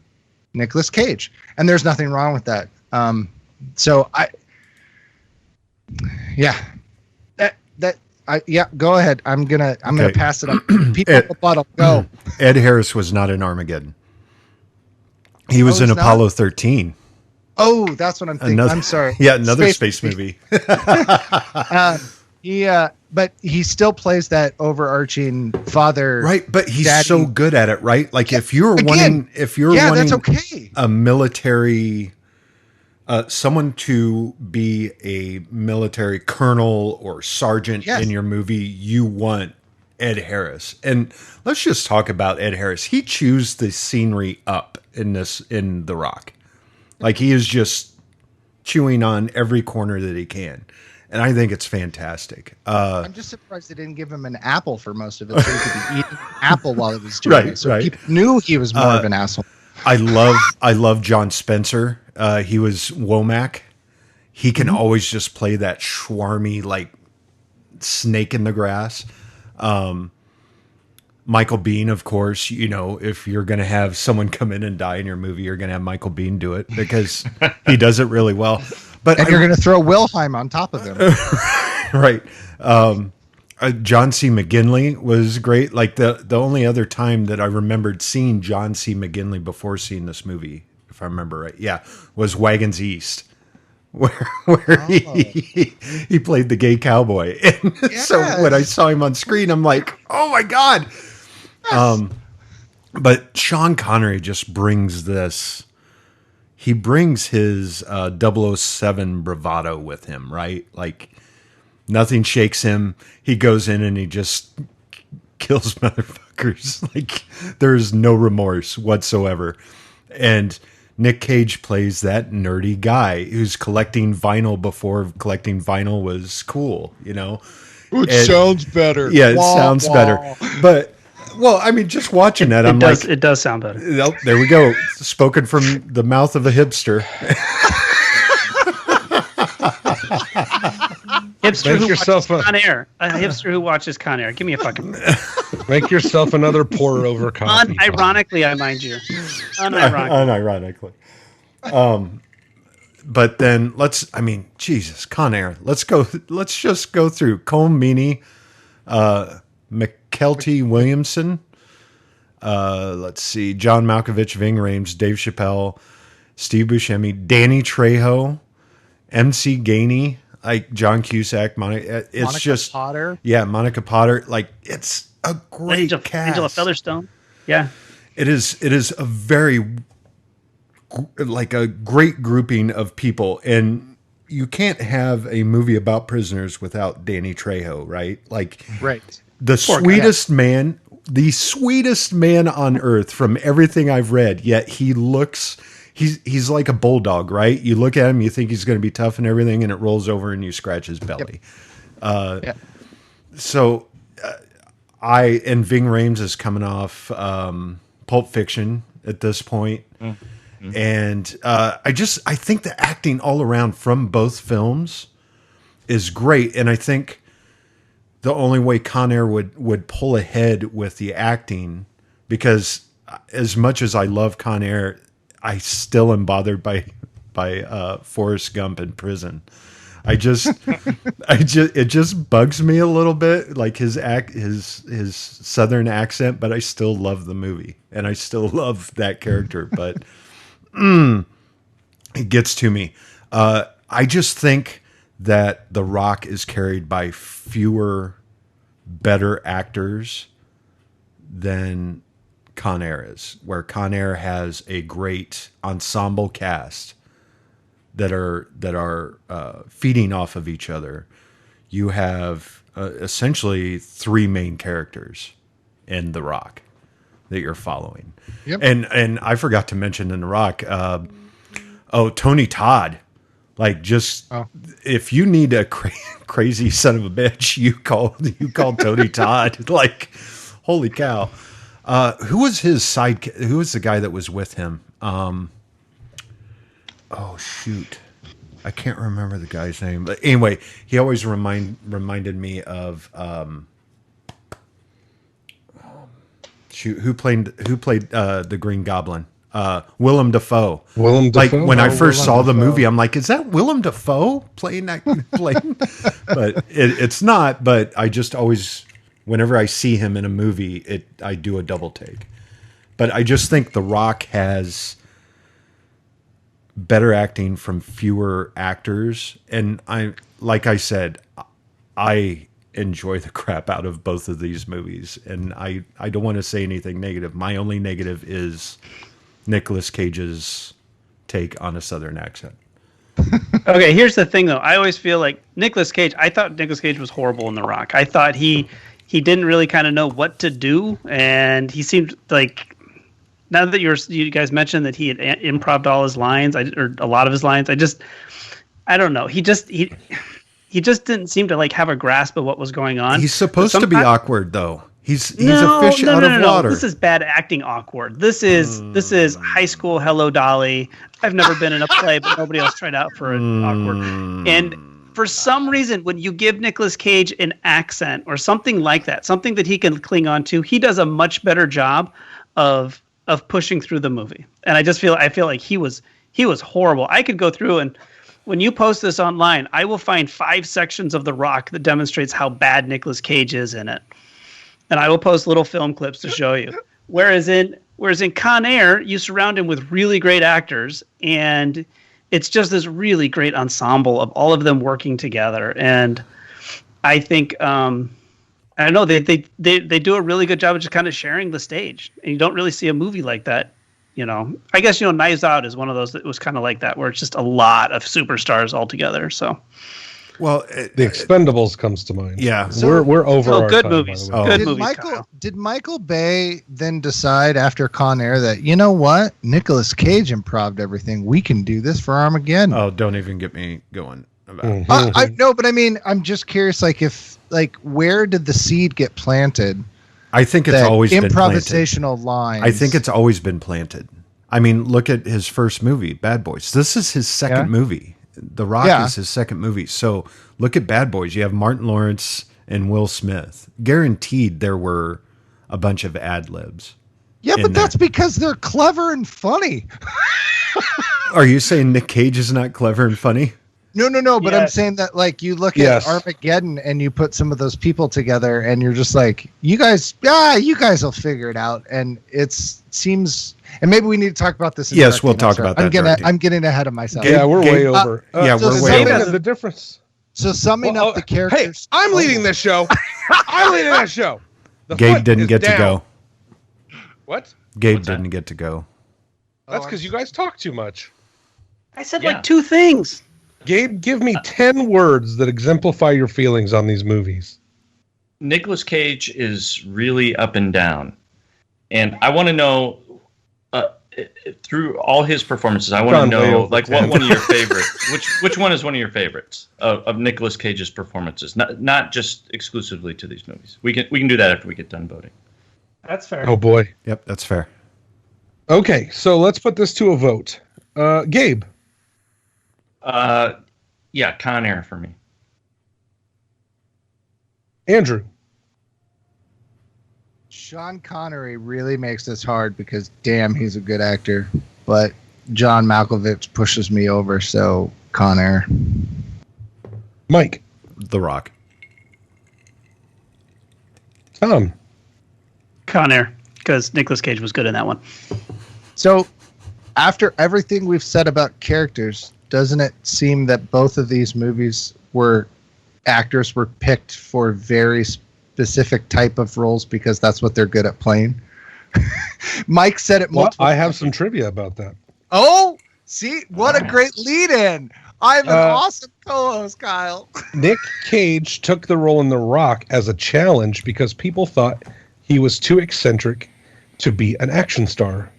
Nicolas Cage, and there's nothing wrong with that. Go ahead. I'm gonna pass it up. People at the bottom, go.
Ed Harris was not in Armageddon. He was in Apollo 13.
Oh, that's what I'm thinking. I'm sorry.
Yeah, another space movie.
But he still plays that overarching father.
Right, but he's
daddy.
so good at it, right? Like if you're wanting
that's okay.
A military someone to be a military colonel or sergeant in your movie, you want Ed Harris. And let's just talk about Ed Harris. He chews the scenery up in The Rock. Like he is just chewing on every corner that he can. And I think it's fantastic.
I'm just surprised they didn't give him an apple for most of it, so he could be eating an apple while he was doing it. So people knew he was more of an asshole.
I love John Spencer. He was Womack. He can always just play that schwarmy, like snake in the grass. Michael Biehn, of course, if you're going to have someone come in and die in your movie, you're going to have Michael Biehn do it because he does it really well. But
you're going to throw Wilhelm on top of him.
Right. John C. McGinley was great. Like the only other time that I remembered seeing John C. McGinley before seeing this movie, if I remember right, was Wagons East, where he played the gay cowboy. And so when I saw him on screen, I'm like, oh my God. Yes. But Sean Connery just brings this. He brings his 007 bravado with him, right? Like nothing shakes him. He goes in and he just kills motherfuckers. Like there's no remorse whatsoever. And Nick Cage plays that nerdy guy who's collecting vinyl before collecting vinyl was cool, you know?
It sounds better.
Yeah, it sounds better. But well, I mean, just watching that,
it does sound better.
Oh, there we go. Spoken from the mouth of a hipster.
Hipster who watches Con Air. A hipster who watches Con Air. Give me a fucking...
Make yourself another pour over coffee.
Unironically, I mind you.
Unironically. But then Jesus, Con Air. Let's just go through Colm Meaney, McKelty Williamson. Let's see. John Malkovich, Ving Rhames, Dave Chappelle, Steve Buscemi, Danny Trejo, MC Gainey, like John Cusack, Monica
Potter.
Yeah, Monica Potter. Like it's a great cast.
Angela Featherstone. Yeah.
It is a very like a great grouping of people, and you can't have a movie about prisoners without Danny Trejo, right? Like
right.
The sweetest man on earth from everything I've read, yet he's like a bulldog, right? You look at him, you think he's going to be tough and everything, and it rolls over and you scratch his belly. Yep. So and Ving Rhames is coming off Pulp Fiction at this point. Mm-hmm. And I think the acting all around from both films is great. And I think the only way Con Air would pull ahead with the acting, because as much as I love Con Air, I still am bothered by Forrest Gump in prison. It just bugs me a little bit, like his Southern accent, but I still love the movie and I still love that character, but it gets to me. I just think that The Rock is carried by fewer better actors than Con Air is, where Con Air has a great ensemble cast that are feeding off of each other. You have essentially three main characters in The Rock that you're following. Yep. And I forgot to mention in The Rock, Tony Todd. Like if you need a crazy son of a bitch, you call Tony Todd. Like, holy cow. Who was his sidekick? Who was the guy that was with him? Oh shoot, I can't remember the guy's name. But anyway, he always reminded me of who played the Green Goblin? Willem Dafoe. Like when I first saw the movie, I'm like, is that Willem Dafoe playing that? But it's not. But I just always, whenever I see him in a movie, I do a double take. But I just think The Rock has better acting from fewer actors, and like I said, I enjoy the crap out of both of these movies, and I don't want to say anything negative. My only negative is Nicolas Cage's take on a Southern accent.
Okay, here's the thing though. I always feel like I thought Nicolas Cage was horrible in The Rock. I thought he didn't really kind of know what to do, and he seemed like, now that you guys mentioned that he had improv'd all his lines, or a lot of his lines, I don't know. He just didn't seem to like have a grasp of what was going on.
He's supposed to be awkward though. He's a fish out of water.
This is bad acting awkward. This is high school Hello Dolly. I've never been in a play, but nobody else tried out for an awkward. And for some reason, when you give Nicolas Cage an accent or something like that, something that he can cling on to, he does a much better job of pushing through the movie. And I feel like he was horrible. I could go through and when you post this online, I will find 5 sections of The Rock that demonstrates how bad Nicolas Cage is in it, and I will post little film clips to show you. Whereas in Con Air, you surround him with really great actors, and it's just this really great ensemble of all of them working together. And I think I don't know, they do a really good job of just kind of sharing the stage, and you don't really see a movie like that. I guess Knives Out is one of those that was kind of like that, where it's just a lot of superstars all together. So,
well,
The Expendables comes to mind.
Yeah,
we're over. Our
good
time,
movies.
by the way.
Good movies.
Did Michael Bay then decide after Con Air that, you know what, Nicolas Cage improved everything, we can do this for Armageddon?
Oh, don't even get me going about it.
I no, but I mean, I'm just curious, where did the seed get planted?
I think it's always been
improvisational lines.
I think it's always been planted. I mean, look at his first movie, Bad Boys. This is his second movie. The Rock is his second movie. So look at Bad Boys. You have Martin Lawrence and Will Smith. Guaranteed there were a bunch of ad libs.
Yeah, but that's because they're clever and funny.
Are you saying Nick Cage is not clever and funny?
No, but I'm saying that, you look at Armageddon and you put some of those people together and you're just like, you guys will figure it out. And it seems, and maybe we need to talk about this.
Yes, we'll talk about that.
I'm getting ahead of myself.
Yeah, we're way over.
We're way over.
The difference.
So summing up the characters.
Hey, I'm leading this show. I'm leading that show.
Gabe didn't get to go.
What?
Gabe didn't get to go.
That's because you guys talk too much.
I said 2 things.
Gabe, give me 10 words that exemplify your feelings on these movies.
Nicolas Cage is really up and down. And I want to know, through all his performances, I want to know, what one of your favorites, which one is one of your favorites of Nicolas Cage's performances? Not just exclusively to these movies. We can do that after we get done voting.
That's fair.
Oh, boy.
Yep, that's fair.
Okay, so let's put this to a vote. Gabe.
Con Air for me.
Andrew.
Sean Connery really makes this hard because, damn, he's a good actor. But John Malkovich pushes me over, so Con Air.
Mike.
The Rock.
Tom.
Con Air, because Nicolas Cage was good in that one.
So, after everything we've said about characters, doesn't it seem that both of these movies actors were picked for very specific type of roles because that's what they're good at playing? Mike said it multiple
times. I have some trivia about that.
Oh, see, what a great lead-in. I'm an awesome co-host, Kyle.
Nick Cage took the role in The Rock as a challenge because people thought he was too eccentric to be an action star.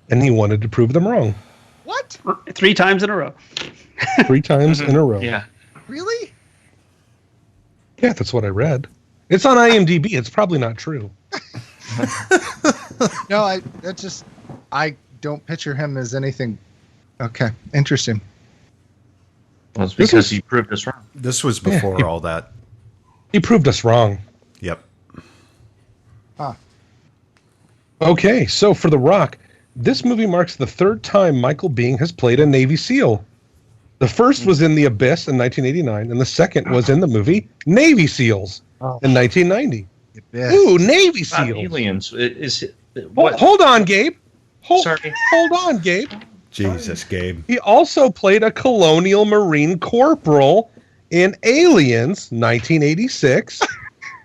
And he wanted to prove them wrong.
What?
3 times in a row.
3 times in a row.
Yeah.
Really?
Yeah, that's what I read. It's on IMDb. It's probably not true.
No, I don't picture him as anything. Okay, interesting.
Well, it's because he proved us wrong.
This was before all that.
He proved us wrong.
Yep.
Okay, so for The Rock, this movie marks the 3rd time Michael Biehn has played a Navy SEAL. The first was in The Abyss in 1989, and the second was in the movie Navy SEALs in 1990. Ooh, Navy SEALs.
Aliens.
Hold on, Gabe. Hold on, Gabe.
Jesus, Gabe.
He also played a colonial Marine corporal in Aliens 1986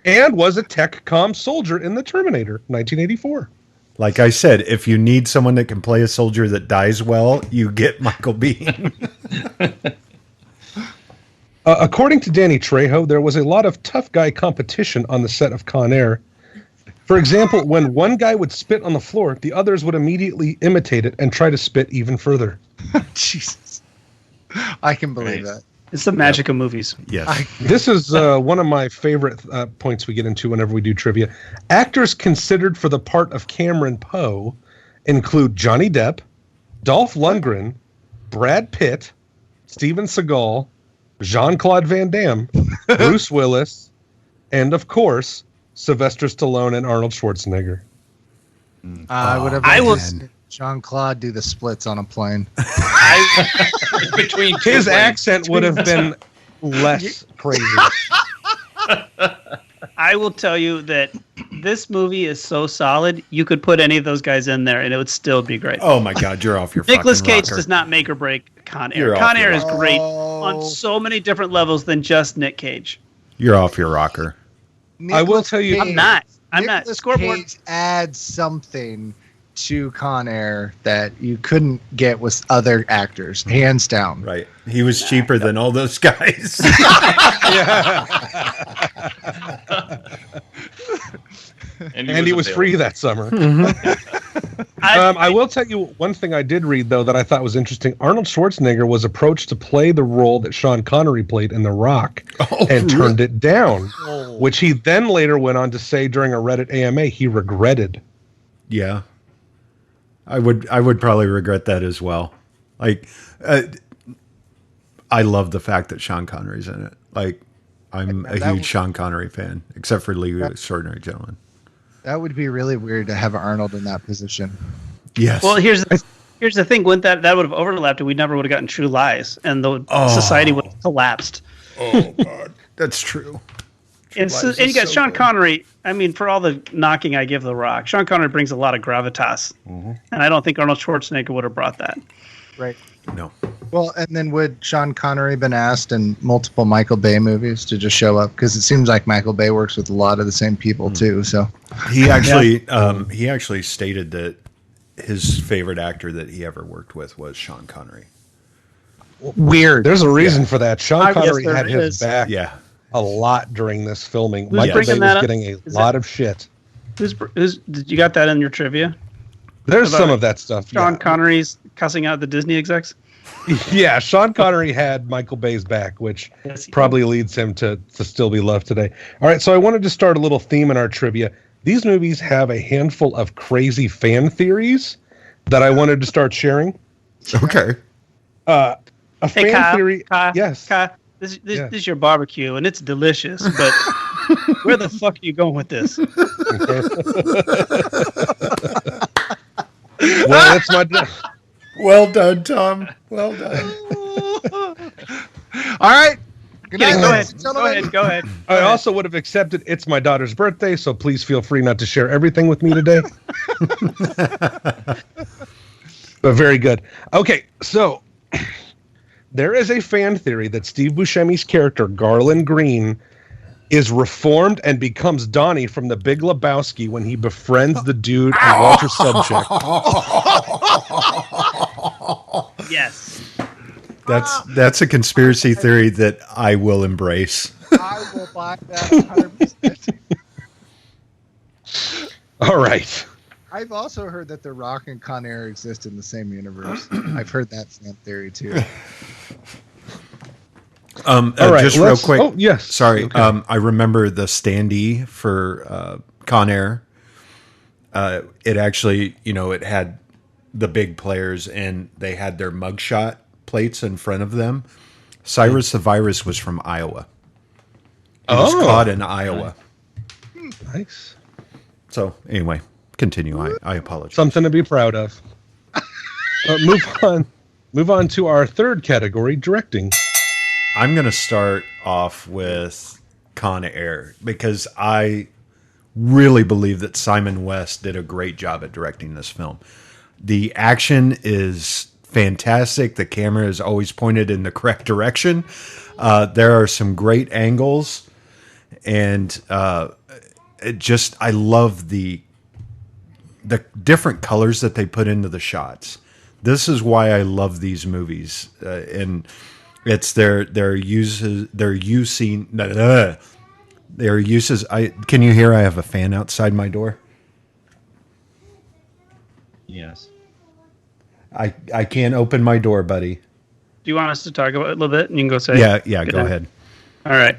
and was a TechCom soldier in The Terminator 1984.
Like I said, if you need someone that can play a soldier that dies well, you get Michael Biehn.
According to Danny Trejo, there was a lot of tough guy competition on the set of Con Air. For example, when one guy would spit on the floor, the others would immediately imitate it and try to spit even further.
Jesus. I can believe that.
It's the magic of movies.
Yes.
This is one of my favorite points we get into whenever we do trivia. Actors considered for the part of Cameron Poe include Johnny Depp, Dolph Lundgren, Brad Pitt, Steven Seagal, Jean-Claude Van Damme, Bruce Willis, and, of course, Sylvester Stallone and Arnold Schwarzenegger.
I would have liked Jean-Claude do the splits on a plane.
Between
his accent would have been less crazy.
I will tell you that this movie is so solid, you could put any of those guys in there and it would still be great.
Oh my God, you're off your
Nicolas
fucking
Cage
rocker.
does not make or break Con Air.
You're
Con
off
Air
your
is great on so many different levels than just Nick Cage.
You're off your rocker.
I will tell you,
I'm not.
Nicolas
Scoreboard.
Cage adds something to Con Air that you couldn't get with other actors, hands down.
Right. He was cheaper than all those guys.
and he was free that summer.
Mm-hmm.
I will tell you one thing I did read, though, that I thought was interesting. Arnold Schwarzenegger was approached to play the role that Sean Connery played in The Rock and turned it down, which he then later went on to say during a Reddit AMA he regretted.
Yeah. I would probably regret that as well. Like, I love the fact that Sean Connery's in it. Like, I'm a huge Sean Connery fan, except for League of Extraordinary Gentlemen.
That would be really weird to have Arnold in that position.
Yes.
Well, here's the thing. When that would have overlapped, and we never would have gotten True Lies, and the society would have collapsed.
Oh God, that's true.
And you got Sean Connery. I mean, for all the knocking I give The Rock, Sean Connery brings a lot of gravitas, and I don't think Arnold Schwarzenegger would have brought that.
Right.
No.
Well, and then would Sean Connery been asked in multiple Michael Bay movies to just show up? Because it seems like Michael Bay works with a lot of the same people too. So
he actually stated that his favorite actor that he ever worked with was Sean Connery.
Weird.
There's a reason for that. Sean Connery
there
had his
is.
back a lot during this filming. Michael Bay was getting a lot of shit.
Did you got that in your trivia?
There's some of that stuff.
Sean Connery's cussing out the Disney execs?
Yeah, Sean Connery had Michael Bay's back, which probably leads him to still be loved today. All right, so I wanted to start a little theme in our trivia. These movies have a handful of crazy fan theories that I wanted to start sharing.
Okay.
A fan
Kyle,
theory. Yes.
Kyle, this is your barbecue, and it's delicious, but where the fuck are you going with this?
Well, it's my...
Well done, Tom. Well done.
all right. Good night,
Go
ladies and gentlemen.
ahead. Go ahead.
I also would have accepted it's my daughter's birthday, so please feel free not to share everything with me today. But very good. Okay, so there is a fan theory that Steve Buscemi's character, Garland Green, is reformed and becomes Donnie from The Big Lebowski when he befriends the dude and Walter Subject.
Yes.
That's a conspiracy theory that I will embrace.
I will buy that 100%.
All right.
I've also heard that The Rock and Con Air exist in the same universe. I've heard that fan theory too.
All right,
just real quick.
Oh, yes.
Sorry.
Okay.
I remember the standee for Con Air. It actually, it had the big players and they had their mugshot plates in front of them. Cyrus the Virus was from Iowa. He was caught in Iowa.
Nice.
So anyway, continue. I apologize.
Something to be proud of. Move on to our third category, directing.
I'm going to start off with Con Air because I really believe that Simon West did a great job at directing this film. The action is fantastic. The camera is always pointed in the correct direction. There are some great angles, and I love the different colors that they put into the shots. This is why I love these movies, and it's their uses. Can you hear? I have a fan outside my door.
Yes.
I can't open my door, buddy.
Do you want us to talk about it a little bit? And you can go say.
Yeah. Go ahead.
All right.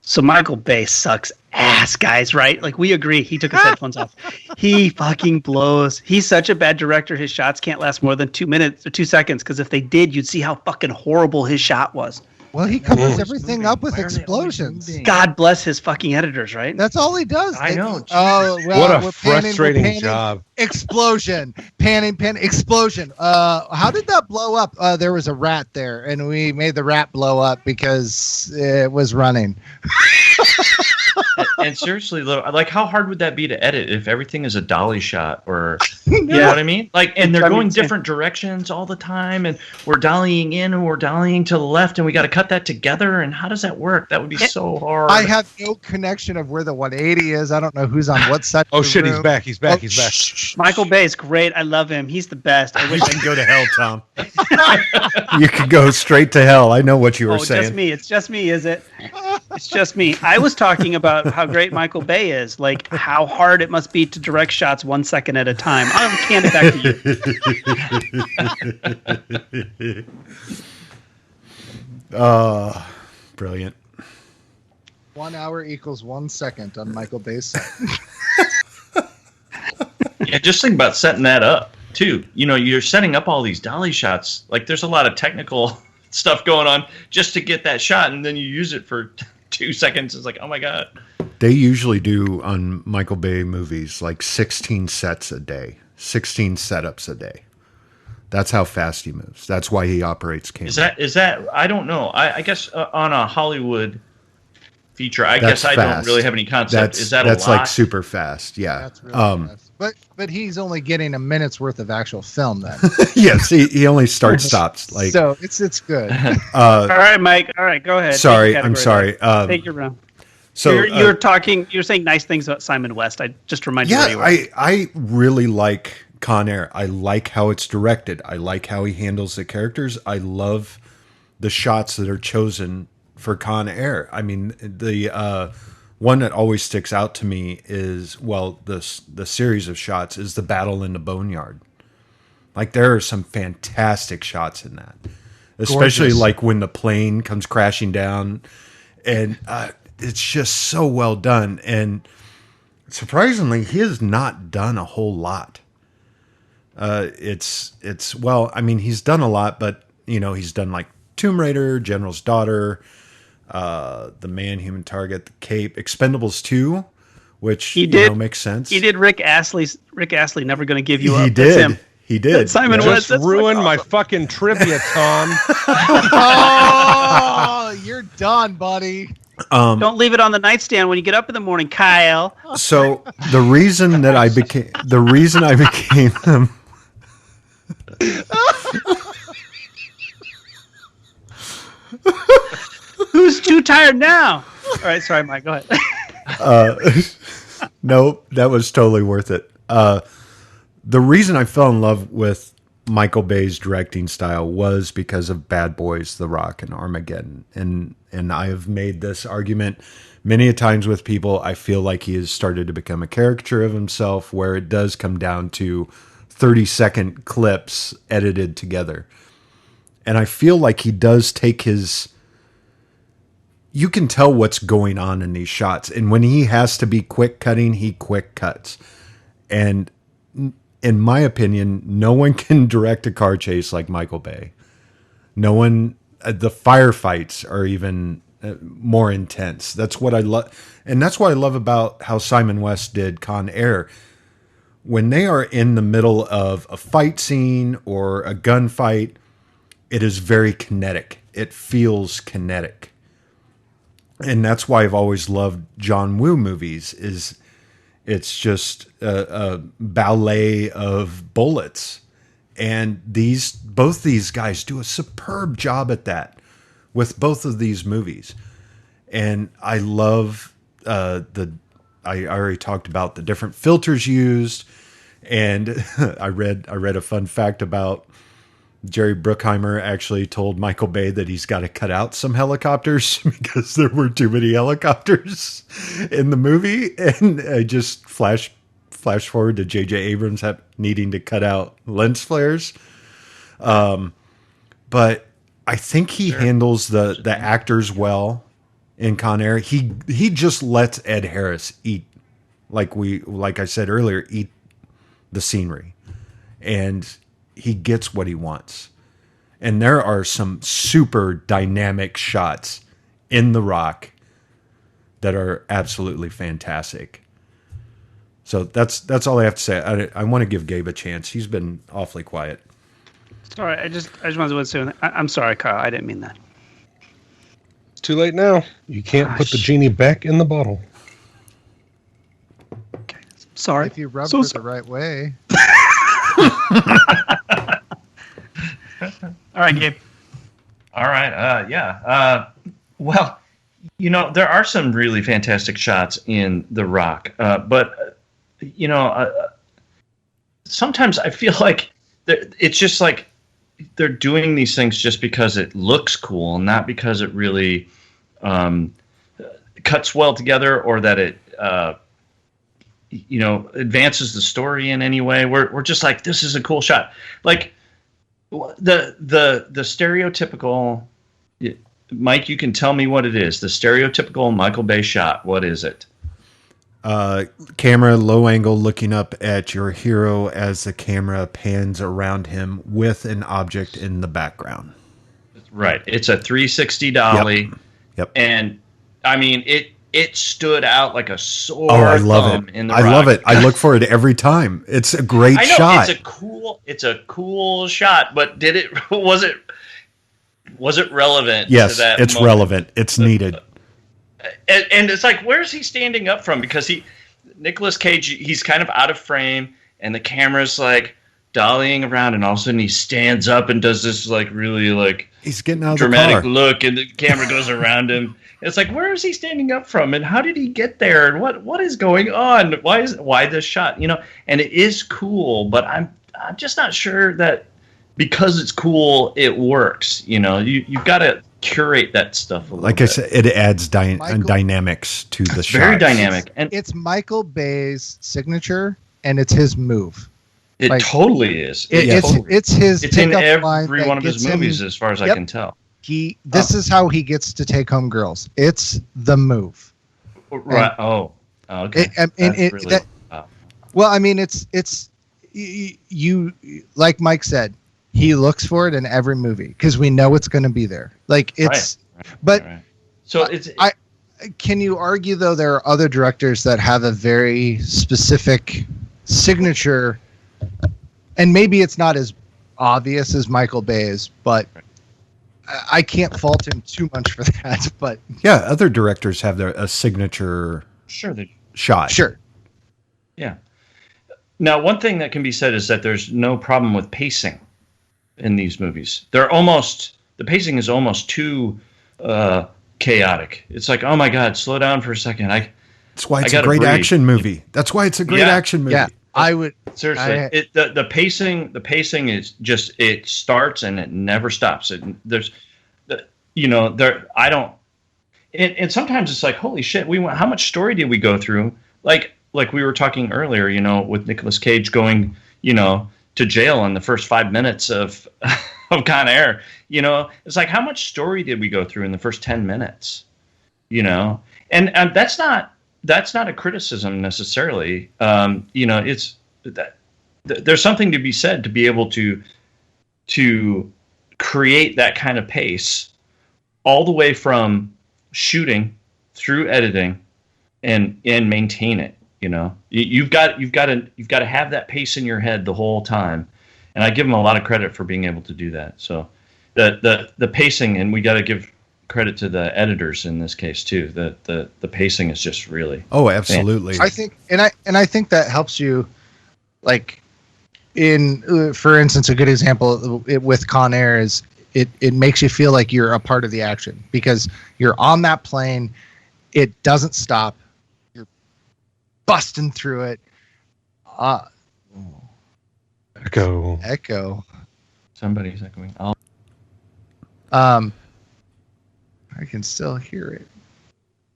So Michael Bay sucks ass, guys, right? Like, we agree. He took his headphones off. He fucking blows. He's such a bad director. His shots can't last more than 2 minutes or 2 seconds, because if they did, you'd see how fucking horrible his shot was.
Well, he covers everything up with explosions.
God bless his fucking editors, right?
That's all he does.
I know.
Oh, well,
What a
we're
frustrating job.
Explosion. Panning, explosion. How did that blow up? There was a rat there, and we made the rat blow up because it was running.
And seriously, like, how hard would that be to edit if everything is a dolly shot, or you know what I mean? Like, and they're going different directions all the time, and we're dollying in and we're dollying to the left, and we got to cut that together. And how does that work? That would be so hard.
I have no connection of where the 180 is. I don't know who's on what side.
Oh shit,
room.
he's back. He's back. He's back.
Michael Bay is great. I love him. He's the best. I wish
You can go to hell, Tom. You can go straight to hell. I know what you were saying.
Just me. It's just me, is it? It's just me. I was talking about how great Michael Bay is, like how hard it must be to direct shots 1 second at a time. I'll hand it back to you.
Brilliant.
1 hour equals 1 second on Michael Bay's set.
Yeah, just think about setting that up too. You know, you're setting up all these dolly shots. Like, there's a lot of technical stuff going on just to get that shot, and then you use it for 2 seconds. It's like, oh my god.
They usually do on Michael Bay movies like 16 sets a day, 16 setups a day. That's how fast he moves. That's why he operates camera.
Is that? I don't know. I guess on a Hollywood feature, I
That's
guess I
fast.
don't really have any concept. Is that
that's
a lot?
like super fast? Yeah.
That's really fast. But he's only getting a minute's worth of actual film then.
Yes, he only starts stops. Like,
so it's good.
All right, Mike. All right, go ahead.
Sorry, I'm sorry.
Take your round.
So
you're talking. You're saying nice things about Simon West. I just remind you where you were.
I really like Con Air. I like how it's directed. I like how he handles the characters. I love the shots that are chosen for Con Air. I mean, the one that always sticks out to me is, well, the series of shots is the battle in the boneyard. Like, there are some fantastic shots in that, especially
Gorgeous.
like when the plane comes crashing down, and it's just so well done. And surprisingly, he has not done a whole lot. It's well, I mean, he's done a lot, but you know, he's done like Tomb Raider, General's Daughter, The Man, Human Target, The Cape, Expendables 2, which makes sense.
He did Rick Astley's Never Gonna Give You Up.
He
That's
did.
him.
He did.
That's Simon
Just
West. That's
ruined my
awesome.
fucking trivia, Tom.
Oh, you're done, buddy.
Don't leave it on the nightstand when you get up in the morning, Kyle.
So the reason I became him.
Who's too tired now? All right, sorry, Mike. Go ahead.
No, that was totally worth it. The reason I fell in love with Michael Bay's directing style was because of Bad Boys, The Rock, and Armageddon. And I have made this argument many a times with people. I feel like he has started to become a caricature of himself, where it does come down to 30-second clips edited together. And I feel like he does take his... You can tell what's going on in these shots. And when he has to be quick cutting, he quick cuts. And in my opinion, no one can direct a car chase like Michael Bay. No one... the firefights are even more intense. That's what I love. And that's what I love about how Simon West did Con Air. When they are in the middle of a fight scene or a gunfight, it is very kinetic. It feels kinetic. And that's why I've always loved John Woo movies. It's just a ballet of bullets. And both these guys do a superb job at that with both of these movies. And I love I already talked about the different filters used, and I read a fun fact about Jerry Bruckheimer actually told Michael Bay that he's got to cut out some helicopters because there were too many helicopters in the movie. And I just flash forward to J.J. Abrams needing to cut out lens flares. But I think he handles the actors well in Con Air. He just lets Ed Harris eat, like I said earlier, eat the scenery. And he gets what he wants. And there are some super dynamic shots in The Rock that are absolutely fantastic. So that's all I have to say. I want to give Gabe a chance. He's been awfully quiet.
Sorry, I just wanted to say, I'm sorry, Kyle. I didn't mean that.
It's too late now. You can't put the genie back in the bottle.
Okay, sorry.
If you rubbed it the right way.
All right, Gabe.
All right. Well, there are some really fantastic shots in The Rock, but sometimes I feel like it's just like they're doing these things just because it looks cool, not because it really cuts well together, or that it advances the story in any way. We're just like, this is a cool shot. Like the stereotypical, Mike, you can tell me what it is. The stereotypical Michael Bay shot. What is it?
Camera low angle looking up at your hero as the camera pans around him with an object in the background.
Right. It's a 360 dolly.
Yep.
And I mean, it stood out like a sore
thumb
in The
I
Rock.
love it. I look for it every time. It's a great shot.
It's a cool shot, but was it relevant
yes,
to that
it's
moment?
Relevant. It's needed.
And it's like, where's he standing up from? Because Nicolas Cage, he's kind of out of frame, and the camera's like dollying around, and all of a sudden he stands up and does this like really like
he's getting out of
dramatic
the car.
look, and the camera goes around him. It's like, where is he standing up from, and how did he get there, and what is going on? Why this shot? And it is cool, but I'm just not sure that because it's cool it works. You've got to curate that stuff a little bit.
I said, it adds dynamics to the shot.
Very dynamic, and
it's Michael Bay's signature, and it's his move.
It totally is.
It's his.
It's in
line
every one of his movies, as far as I can tell.
This is how he gets to take home girls. It's the move.
Right. Okay. Wow.
Well, I mean, it's you like Mike said. He looks for it in every movie because we know it's going to be there. Like it's, right.
So
can you argue though there are other directors that have a very specific signature, and maybe it's not as obvious as Michael Bay's, but I can't fault him too much for that. But
yeah, other directors have a signature shot.
Sure.
Yeah. Now, one thing that can be said is that there's no problem with pacing in these movies. The pacing is almost too chaotic. It's like, oh my God, slow down for a second.
That's why it's a great action movie. That's why it's a great action movie.
Yeah, I would
seriously. The pacing is just, it starts and it never stops. I don't. And sometimes it's like, holy shit, how much story did we go through? Like we were talking earlier, with Nicolas Cage going, to jail in the first 5 minutes of Con Air. It's like, how much story did we go through in the first 10 minutes? And that's not a criticism necessarily. It's that there's something to be said to be able to create that kind of pace all the way from shooting through editing and maintain it. You've got to have that pace in your head the whole time, and I give them a lot of credit for being able to do that. So the pacing, and we got to give credit to the editors in this case too. The pacing is just really
absolutely.
I think, and I think that helps you, like for instance, a good example with Con Air is it makes you feel like you're a part of the action because you're on that plane, it doesn't stop. Busting through it. Echo.
Somebody's echoing.
I can still hear it.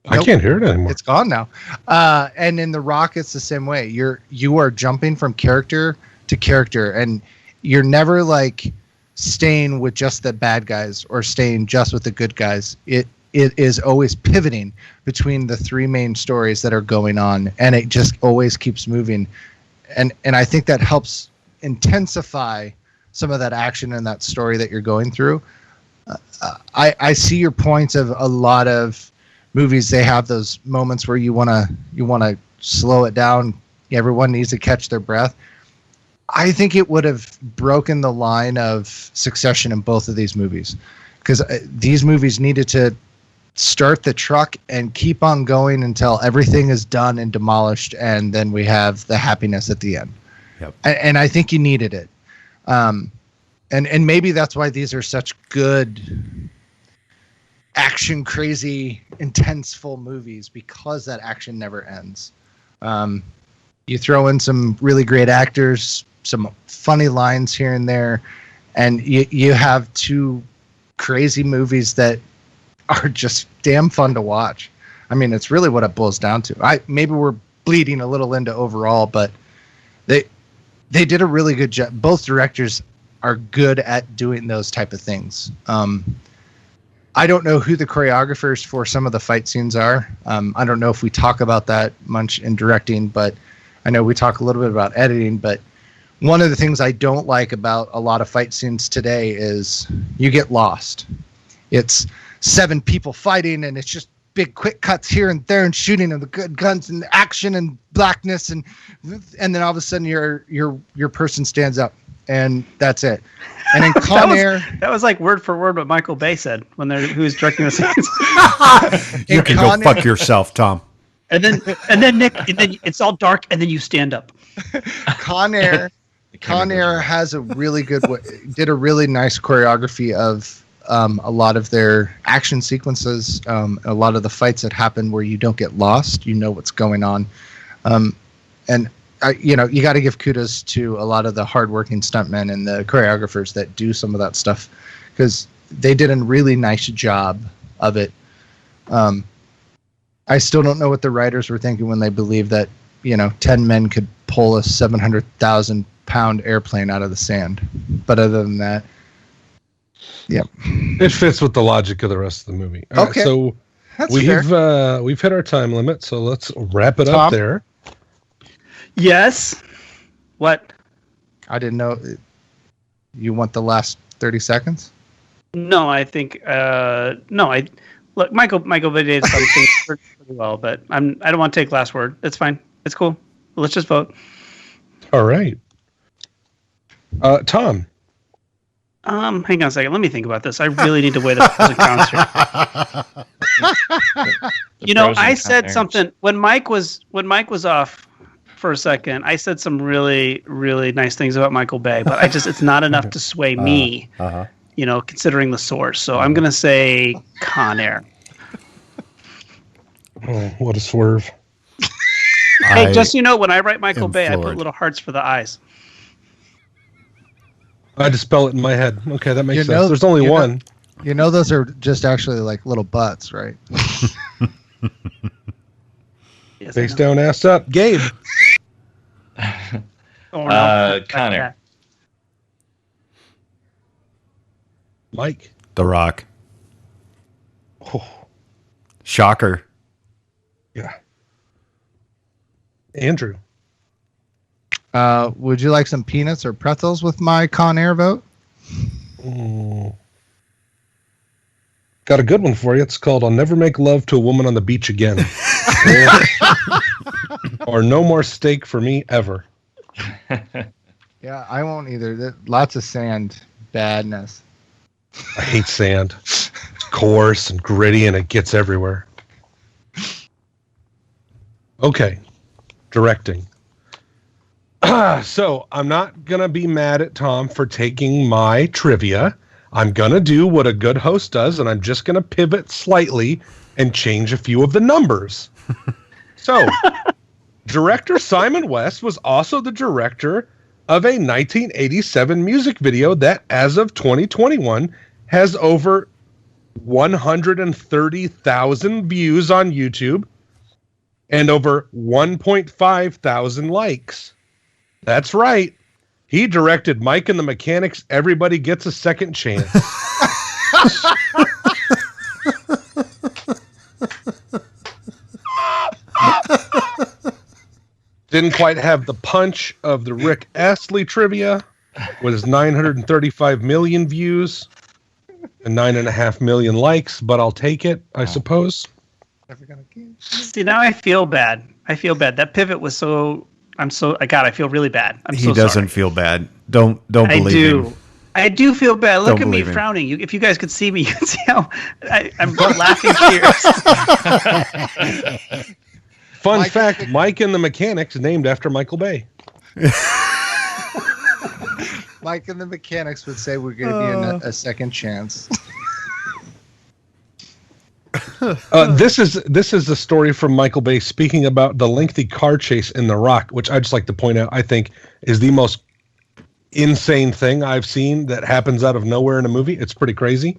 I can't hear it anymore.
It's gone now. And in The Rock, it's the same way. You are jumping from character to character, and you're never like staying with just the bad guys or staying just with the good guys. It is always pivoting between the three main stories that are going on, and it just always keeps moving. And I think that helps intensify some of that action and that story that you're going through. I see your points of a lot of movies. They have those moments where you want to slow it down. Everyone needs to catch their breath. I think it would have broken the line of Succession in both of these movies, because these movies needed to start the truck and keep on going until everything is done and demolished, and then we have the happiness at the end.
Yep.
And I think you needed it. And maybe that's why these are such good action, crazy, intenseful movies, because that action never ends. You throw in some really great actors, some funny lines here and there, and you have two crazy movies that are just damn fun to watch. I mean, it's really what it boils down to. Maybe we're bleeding a little into overall, but they did a really good job. Both directors are good at doing those type of things. I don't know who the choreographers for some of the fight scenes are. I don't know if we talk about that much in directing, but I know we talk a little bit about editing. But one of the things I don't like about a lot of fight scenes today is you get lost. It's 7 people fighting, and it's just big quick cuts here and there, and shooting, and the good guns and action and blackness, and then all of a sudden your person stands up, and that's it. And in Con Air,
that was like word for word what Michael Bay said when who was directing the scenes.
You can go fuck yourself, Tom.
And then Nick, and then it's all dark, and then you stand up.
Con Air has did a really nice choreography of a lot of their action sequences, a lot of the fights that happen where you don't get lost, you know what's going on. And you got to give kudos to a lot of the hardworking stuntmen and the choreographers that do some of that stuff, because they did a really nice job of it. I still don't know what the writers were thinking when they believed that 10 men could pull a 700,000-pound airplane out of the sand. But other than that, yeah,
it fits with the logic of the rest of the movie. All
okay,
right, so we've hit our time limit, so let's wrap it up there.
Yes. What?
I didn't know. You want the last 30 seconds?
No, I think look, Michael Bay did something pretty well, but I don't want to take last word. It's fine. It's cool. Let's just vote.
All right. Tom.
Hang on a second. Let me think about this. I really need to weigh the pros and cons here. I said something when Mike was off for a second. I said some really, really nice things about Michael Bay, but it's not enough to sway me. Considering the source. So I'm gonna say Con Air.
Oh, what a swerve!
Hey, just when I write Michael Bay, I put little hearts for the eyes.
I just spell it in my head. Okay, that makes sense. There's only one.
Those are just actually like little butts, right?
Yes,
face down, ass up. Gabe.
Con Air.
Mike.
The Rock.
Oh.
Shocker.
Yeah. Andrew.
Would you like some peanuts or pretzels with my Con Air vote?
Got a good one for you. It's called "I'll Never Make Love to a Woman on the Beach Again." or "No More Steak for Me Ever."
Yeah, I won't either. Lots of sand, badness.
I hate sand. It's coarse and gritty, and it gets everywhere. Okay, directing. So I'm not going to be mad at Tom for taking my trivia. I'm going to do what a good host does, and I'm just going to pivot slightly and change a few of the numbers. So, director Simon West was also the director of a 1987 music video that, as of 2021, has over 130,000 views on YouTube and over 1.5 thousand likes. That's right. He directed Mike and the Mechanics' Everybody Gets a Second Chance. Didn't quite have the punch of the Rick Astley trivia, with 935 million views and 9.5 million likes, but I'll take it, I suppose.
See, now I feel bad. That pivot was so. I feel really bad.
He doesn't feel bad. Don't believe him.
I do feel bad. Look at me frowning. If you guys could see me, you could see how I'm laughing tears.
Fun fact, Mike and the Mechanics named after Michael Bay.
Mike and the Mechanics would say we're going to be a second chance.
This is a story from Michael Bay speaking about the lengthy car chase in The Rock, which I'd just like to point out, I think, is the most insane thing I've seen that happens out of nowhere in a movie. It's pretty crazy.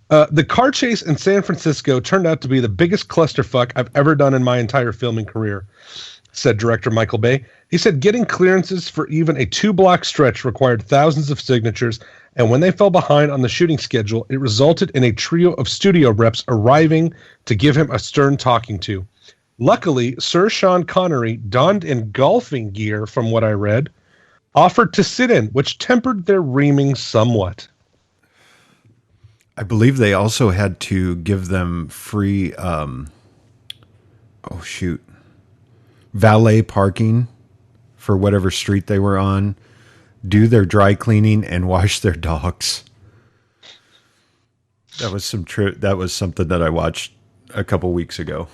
The car chase in San Francisco turned out to be the biggest clusterfuck I've ever done in my entire filming career, said director Michael Bay. He said getting clearances for even a 2-block stretch required thousands of signatures, and when they fell behind on the shooting schedule, it resulted in a trio of studio reps arriving to give him a stern talking to. Luckily, Sir Sean Connery, donned in golfing gear from what I read, offered to sit in, which tempered their reaming somewhat.
I believe they also had to give them free, valet parking for whatever street they were on, do their dry cleaning, and wash their dogs. That was that was something that I watched a couple weeks ago.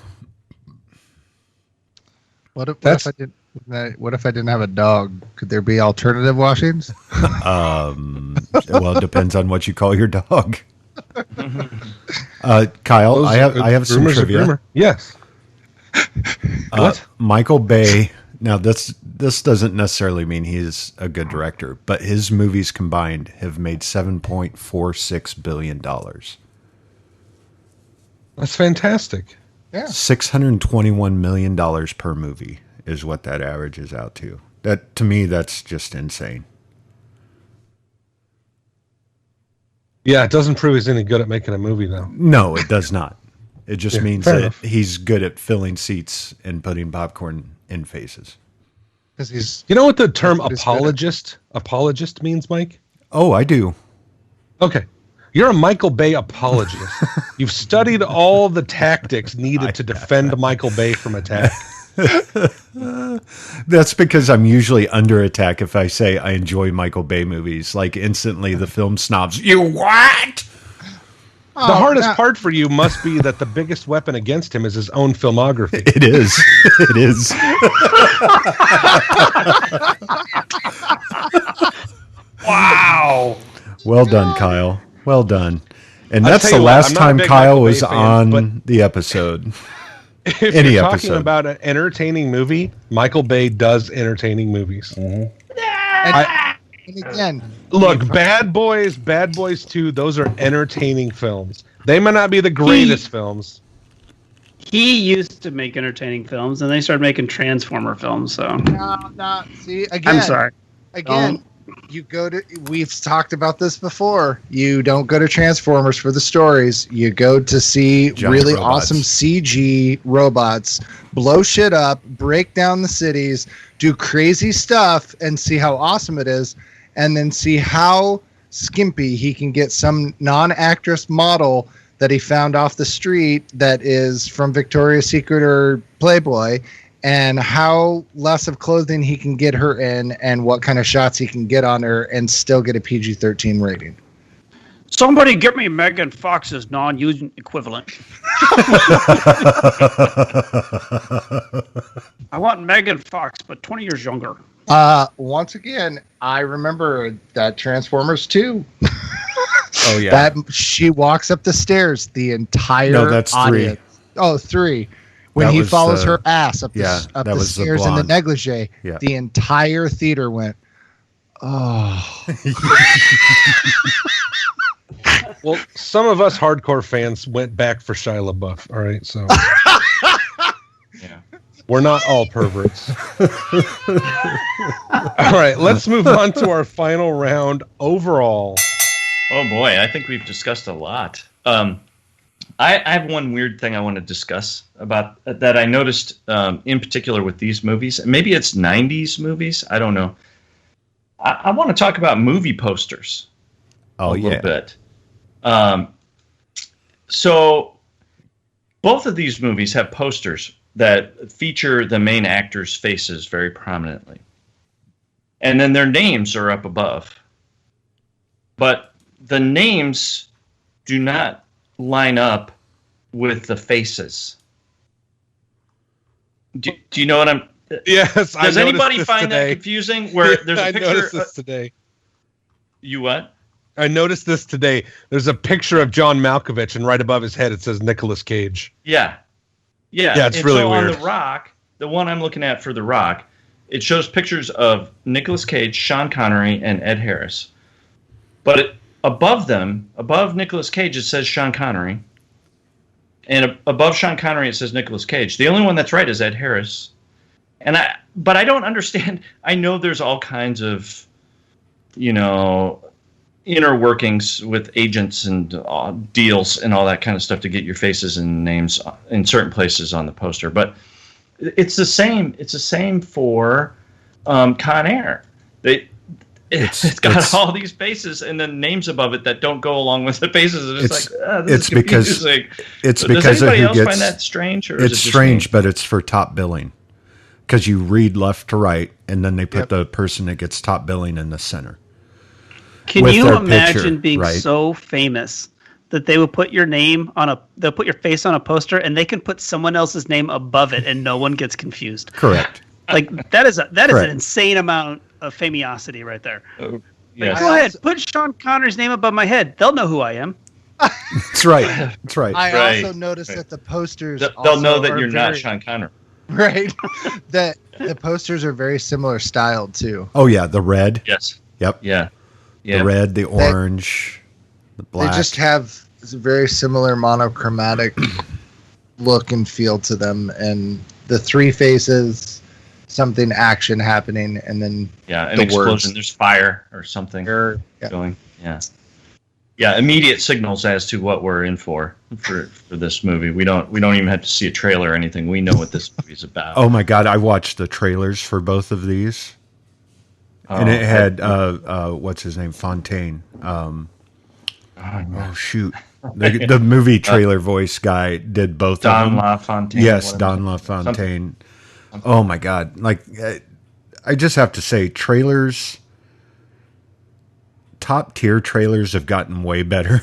What if I didn't have a dog? Could there be alternative washings?
Well, it depends on what you call your dog. Kyle, I have some trivia.
Yes.
What? Michael Bay. Now, this doesn't necessarily mean he's a good director, but his movies combined have made $7.46 billion.
That's fantastic.
Yeah.
$621 million per movie is what that averages out to. That, to me, that's just insane.
Yeah, it doesn't prove he's any good at making a movie, though.
No, it does not. It just means that
enough.
he's good at filling seats and putting popcorn in faces.
You know what the term apologist means, Mike?
Oh, I do.
Okay. You're a Michael Bay apologist. You've studied all the tactics needed to defend Michael Bay from attack.
That's because I'm usually under attack if I say I enjoy Michael Bay movies. Like, instantly the film snobs, you what?
The hardest part for you must be that the biggest weapon against him is his own filmography.
It is. It is.
Wow.
Well done, Kyle. Well done. And that's the last time Kyle was on the episode.
If
Any
you're
episode.
talking about an entertaining movie, Michael Bay does entertaining movies.
And again,
Look, Bad Boys 2, those are entertaining films. They may not be the greatest films.
He used to make entertaining films, and they started making Transformer films. So
no. See, again,
I'm sorry.
Again, we've talked about this before. You don't go to Transformers for the stories. You go to see
Giant
really
robots.
awesome CG robots blow shit up, break down the cities, do crazy stuff, and see how awesome it is, and then see how skimpy he can get some non-actress model that he found off the street that is from Victoria's Secret or Playboy, and how less of clothing he can get her in, and what kind of shots he can get on her and still get a PG-13 rating.
Somebody get me Megan Fox's non-union equivalent. I want Megan Fox, but 20 years younger.
Once again, I remember that Transformers 2.
Oh, yeah.
That she walks up the stairs the entire
No, that's 3.
audience. Oh, 3. When
That
he
was
follows
the-
her ass up
yeah,
the
that was the
stairs in the
blonde.
negligee,
Yeah.
the entire theater went, oh.
Well, some of us hardcore fans went back for Shia LaBeouf, all right? So
Yeah.
we're not all perverts. All right, let's move on to our final round overall.
Oh boy, I think we've discussed a lot. I have one weird thing I want to discuss about that I noticed in particular with these movies. Maybe it's 90s movies. I don't know. I want to talk about movie posters a little bit. So both of these movies have posters that feature the main actors' faces very prominently. And then their names are up above. But the names do not line up with the faces. Do you know what I'm...
Yes,
Does anybody find that confusing? Where there's a picture...
I noticed this today.
You what?
I noticed this today. There's a picture of John Malkovich, and right above his head it says Nicolas Cage.
Yeah,
it's really weird.
On The Rock, the one I'm looking at for The Rock, it shows pictures of Nicolas Cage, Sean Connery, and Ed Harris. But above them, above Nicolas Cage, it says Sean Connery. And above Sean Connery, it says Nicolas Cage. The only one that's right is Ed Harris. But I don't understand. I know there's all kinds of, inner workings with agents and deals and all that kind of stuff to get your faces and names in certain places on the poster. But it's the same. It's the same for Con Air. It's got all these faces and then names above it that don't go along with the faces. It's
because
of
does
anybody else find that strange? Or
it's
is it
strange, but it's for top billing. Because you read left to right, and then they put the person that gets top billing in the center.
Can you imagine being so famous that they would put your name they'll put your face on a poster, and they can put someone else's name above it, and no one gets confused?
Correct.
Like that is an insane amount of famosity right there.
Yes.
Go ahead, put Sean Connery's name above my head. They'll know who I am.
That's right. That's right.
I also noticed that the posters.
They'll know that you're not Sean Connery.
Right. That the posters are very similar styled too.
Oh yeah, the red.
Yes.
Yep.
Yeah.
The red, the orange, the black.
They just have a very similar monochromatic look and feel to them, and the three faces, something action happening, and then
an explosion. There's fire or something going. Yeah, immediate signals as to what we're in for this movie. We don't even have to see a trailer or anything. We know what this movie's about.
Oh my God, I watched the trailers for both of these. And it had what's his name, Fontaine. Shoot, the movie trailer voice guy did both of them.
Don LaFontaine.
Yes, Don LaFontaine. Oh my God, like I just have to say, trailers, top tier trailers have gotten way better.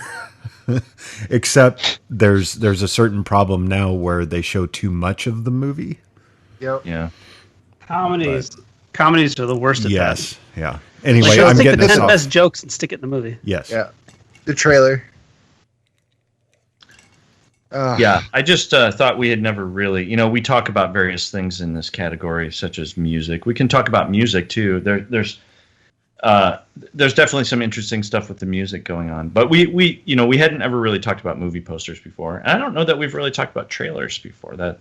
Except there's a certain problem now where they show too much of the movie.
Yep.
Yeah.
Comedies are the worst at that.
Yes. Yeah. Anyway,
I'm
getting
the
this off.
best jokes and stick it in the movie.
Yes.
Yeah. The trailer.
I just thought we had never really, we talk about various things in this category, such as music. We can talk about music too. There's definitely some interesting stuff with the music going on, but we hadn't ever really talked about movie posters before. And I don't know that we've really talked about trailers before. That's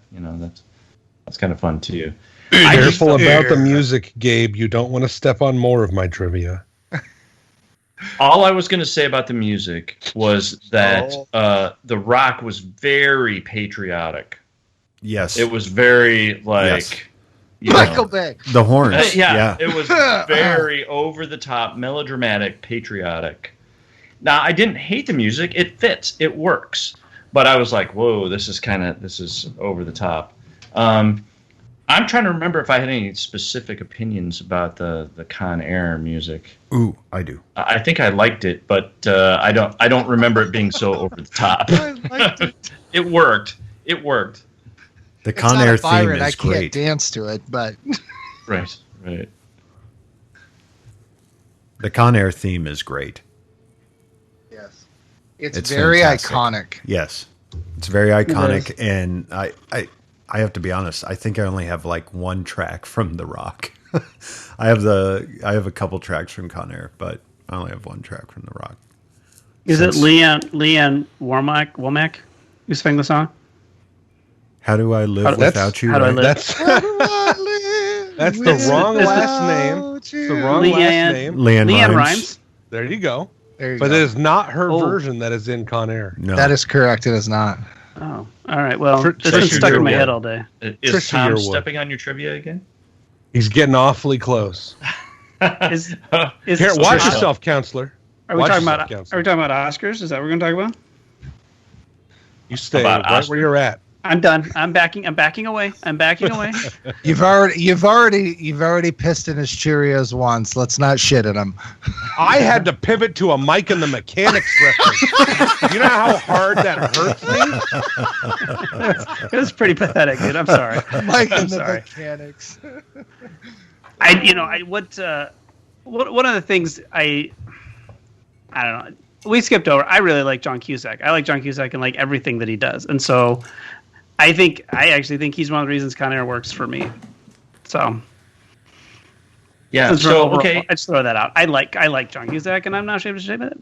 kind of fun too.
Careful about the music, Gabe. You don't want to step on more of my trivia.
All I was going to say about the music was that The Rock was very patriotic.
Yes.
It was very
Michael Bay.
The horns.
It was very over the top, melodramatic, patriotic. Now, I didn't hate the music. It fits. It works. But I was like, whoa, this is over the top. I'm trying to remember if I had any specific opinions about the Con Air music.
Ooh, I do.
I think I liked it, but I don't remember it being so over the top.
I liked it.
It worked. It worked.
The Con Air theme is
I
great.
can't dance to it, but
Right.
The Con Air theme is great.
yes, it's very
fantastic.
iconic.
Yes, it's very iconic, and I have to be honest. I think I only have like one track from The Rock. I have a couple tracks from Con Air, but I only have one track from The Rock.
Is it Leanne Womack who sang the song?
How do I live without you?
How do I live?
That's the wrong last name. It's the wrong last name.
Leanne
Rhymes.
There you go.
There you
But
go.
it is not her version that is in Con Air.
No.
That is correct. It is not.
Oh, all right. Well,
Trisha
it's been stuck in my
Yearwood.
head all day.
Is
Trisha
Tom
Yearwood.
stepping on your trivia again?
He's getting awfully close.
Is
Here, watch
Trisha-
yourself, counselor.
Are we
Watch
talking
yourself,
about?
counselor.
Are we talking about Oscars? Is that what we're going to talk about?
You stay
About
right
Oscar?
where you're at.
I'm done. I'm backing away.
You've already pissed in his Cheerios once. Let's not shit at him.
I had to pivot to a Mike and the Mechanics reference. You know how hard that hurts me?
It was pretty pathetic, dude. I'm sorry.
Mike
I'm
and the
sorry.
Mechanics.
One of the things I don't know. We skipped over. I really like John Cusack. I like John Cusack in like everything that he does, and so I actually think he's one of the reasons Con Air works for me. So
Yeah.
since we're
So
overall,
okay.
I just throw that out. I like John Cusack, and I'm not ashamed to say it.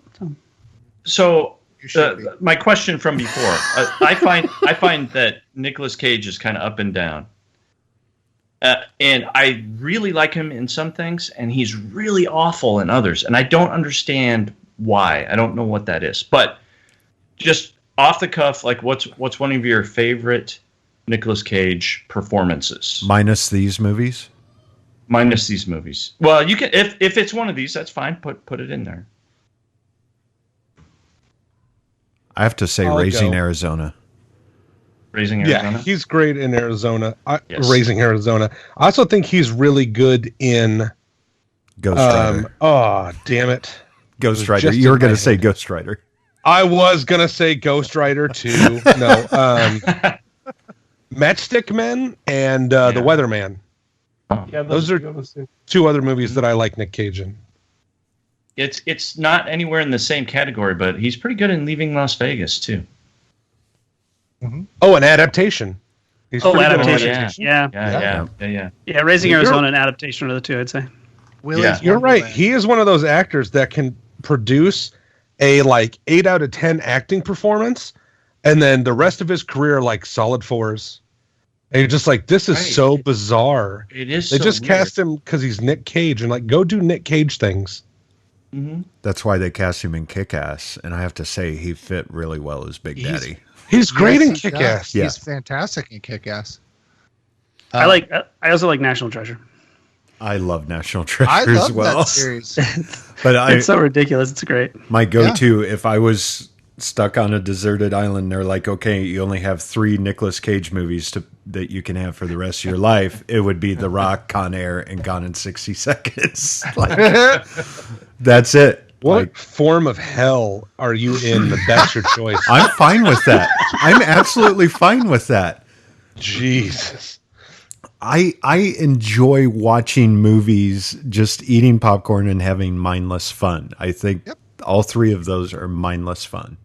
So
should be.
my question from before, I find that Nicolas Cage is kind of up and down, and I really like him in some things, and he's really awful in others, and I don't understand why. I don't know what that is, but just off the cuff, like what's one of your favorite Nicolas Cage performances?
Minus these movies.
Minus these movies. Well, you can if it's one of these, that's fine. Put it in there.
I have to say,
I'll
Raising
go.
Arizona.
Raising Arizona.
Yeah, he's great in Arizona.
Yes.
Raising Arizona. I also think he's really good in.
Ghost Rider.
Oh, damn it!
Ghost
was
Rider.
just
You were
in
going
my
to say
head.
Ghost Rider.
I was gonna say Ghost Rider too. No, Matchstick Men and The Weatherman.
Yeah,
Those are two other movies that I like Nick Cage in.
It's not anywhere in the same category, but he's pretty good in Leaving Las Vegas too.
Oh, an adaptation. He's pretty good in
adaptation.
Yeah.
Yeah. Raising Arizona and adaptation are the two, I'd say.
Yeah.
You're right. He is one of those actors that can produce a like 8 out of 10 acting performance, and then the rest of his career like solid 4s. And you're just like, this is
Right.
so bizarre.
It is.
They
so
just
weird.
cast him because he's Nick Cage, and like, go do Nick Cage things.
That's why they cast him in Kick-Ass, and I have to say he fit really well as Big Daddy.
He's great in
Yes, he
Kick-Ass.
does.
Yeah.
He's fantastic in Kick-Ass.
I also like National Treasure.
I love National
I
Treasure
love
as well.
that series.
But
It's so ridiculous. It's great.
my go-to, if I was stuck on a deserted island, they're like, okay, you only have 3 Nicolas Cage movies that you can have for the rest of your life. It would be The Rock, Con Air, and Gone in 60 Seconds. Like, that's it.
What
Like,
form of hell are you in that that's your choice?
I'm fine with that. I'm absolutely fine with that.
Jesus.
I enjoy watching movies, just eating popcorn and having mindless fun. I think all 3 of those are mindless fun.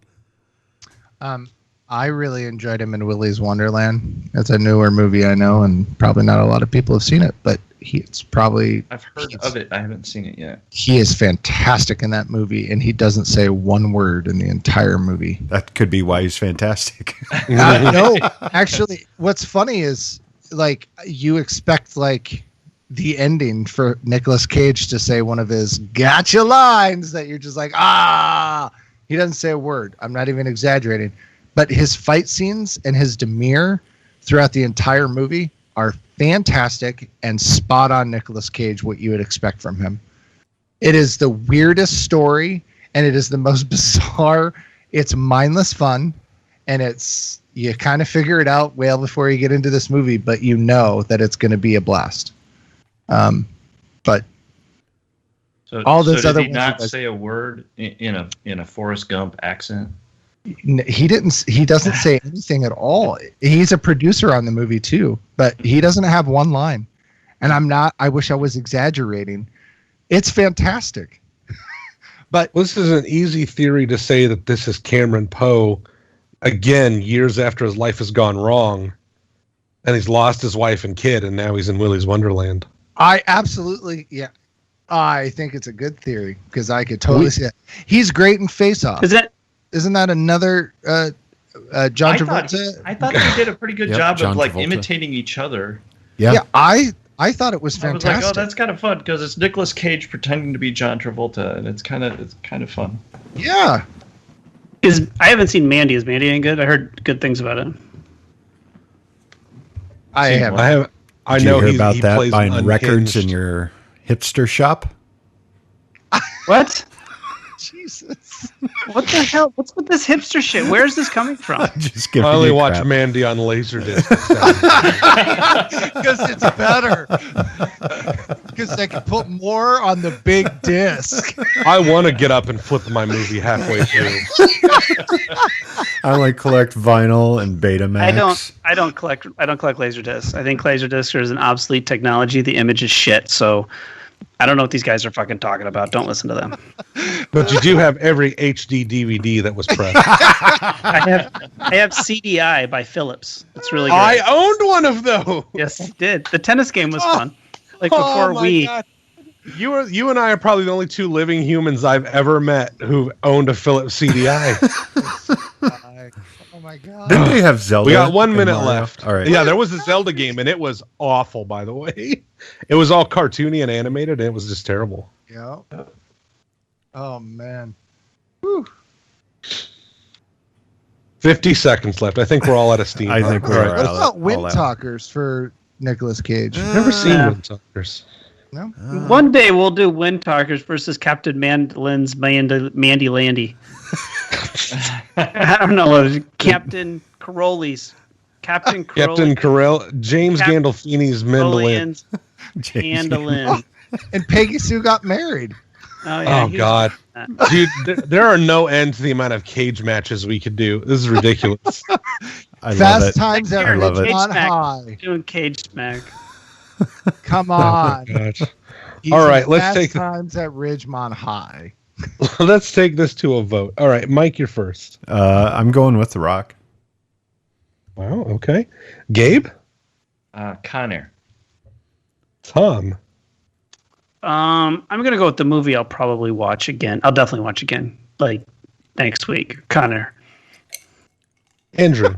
I really enjoyed him in Willy's Wonderland. It's a newer movie, I know, and probably not a lot of people have seen it, but
I've heard of it. I haven't seen it yet.
he is fantastic in that movie, and he doesn't say one word in the entire movie.
That could be why he's fantastic.
No, actually, what's funny is like you expect like the ending for Nicolas Cage to say one of his gotcha lines that you're just like, he doesn't say a word. I'm not even exaggerating. But his fight scenes and his demeanor throughout the entire movie are fantastic and spot on Nicolas Cage, what you would expect from him. It is the weirdest story, and it is the most bizarre. It's mindless fun, and you kind of figure it out well before you get into this movie, but you know that it's going to be a blast. But
So,
all those
so
other
did he
ones
not
you guys-
say a word in a Forrest Gump accent?
he doesn't say anything at all. He's a producer on the movie too, but he doesn't have one line. And I wish I was exaggerating. It's fantastic. But
This is an easy theory to say that this is Cameron Poe, again, years after his life has gone wrong, and he's lost his wife and kid, and now he's in Willy's Wonderland.
I absolutely, yeah. I think it's a good theory because I could totally see it. He's great in Face Off. Isn't that another John Travolta?
I thought they did a pretty good
Yep,
job
John
of like
Travolta.
imitating each other.
Yeah, I thought it was
I was
fantastic.
like, oh, that's kind of fun because it's Nicolas Cage pretending to be John Travolta, and it's kind of fun.
Yeah.
I haven't seen Mandy. Is Mandy any good? I heard good things about it.
I
I
have.
know
Did you hear
he
about that
plays
buying records
Unhinged.
in your hipster shop?
What?
Jesus.
What the hell? What's with this hipster shit? Where's this coming from?
Just
I
giving
only
you
watch
crap.
Mandy on Laserdisc.
Because it's better. Because they can put more on the big disc.
I want to get up and flip my movie halfway through.
I like collect vinyl and Betamax.
I don't collect Laserdiscs. I think Laserdiscs is an obsolete technology. The image is shit. So I don't know what these guys are fucking talking about. Don't listen to them.
But you do have every HD DVD that was pressed.
I have CDI by Philips. It's really good.
I owned one of those.
Yes, I did. The tennis game was fun. Like before
God. You and I are probably the only two living humans I've ever met who owned a Philips CDI.
Oh my god.
Didn't they have Zelda?
We got 1
and
minute
Mario?
left.
All right.
Yeah, there was a Zelda game, and it was awful, by the way. It was all cartoony and animated, and it was just terrible.
Yeah. Oh man.
50 seconds left. I think we're all out of steam.
I think
All
we're
right.
all
What
out.
about Wind
all out.
Talkers for Nicolas Cage?
Never seen Wind Talkers.
No.
One day we'll do Wind Talkers versus Captain Mandy Landy. I don't know. Captain Caroli's. Captain
Carell, James Gandolfini's mandolin.
Mandolin.
And Peggy Sue got married.
Oh, yeah,
Oh God, dude, there are no end to the amount of cage matches we could do. This is ridiculous.
I love
Fast
it.
Times at
I love it.
Ridgemont
Smack.
High.
Doing Cage Smack.
Come on.
Gosh.
He's
All right,
in
let's
Fast
take-
Times at Ridgemont High.
Let's take this to a vote. All right, Mike, you're first.
I'm going with The Rock.
Wow. Okay. Gabe,
Con Air.
Tom,
I'm gonna go with the movie. I'll probably watch again. I'll definitely watch again, like next week. Connor.
Andrew.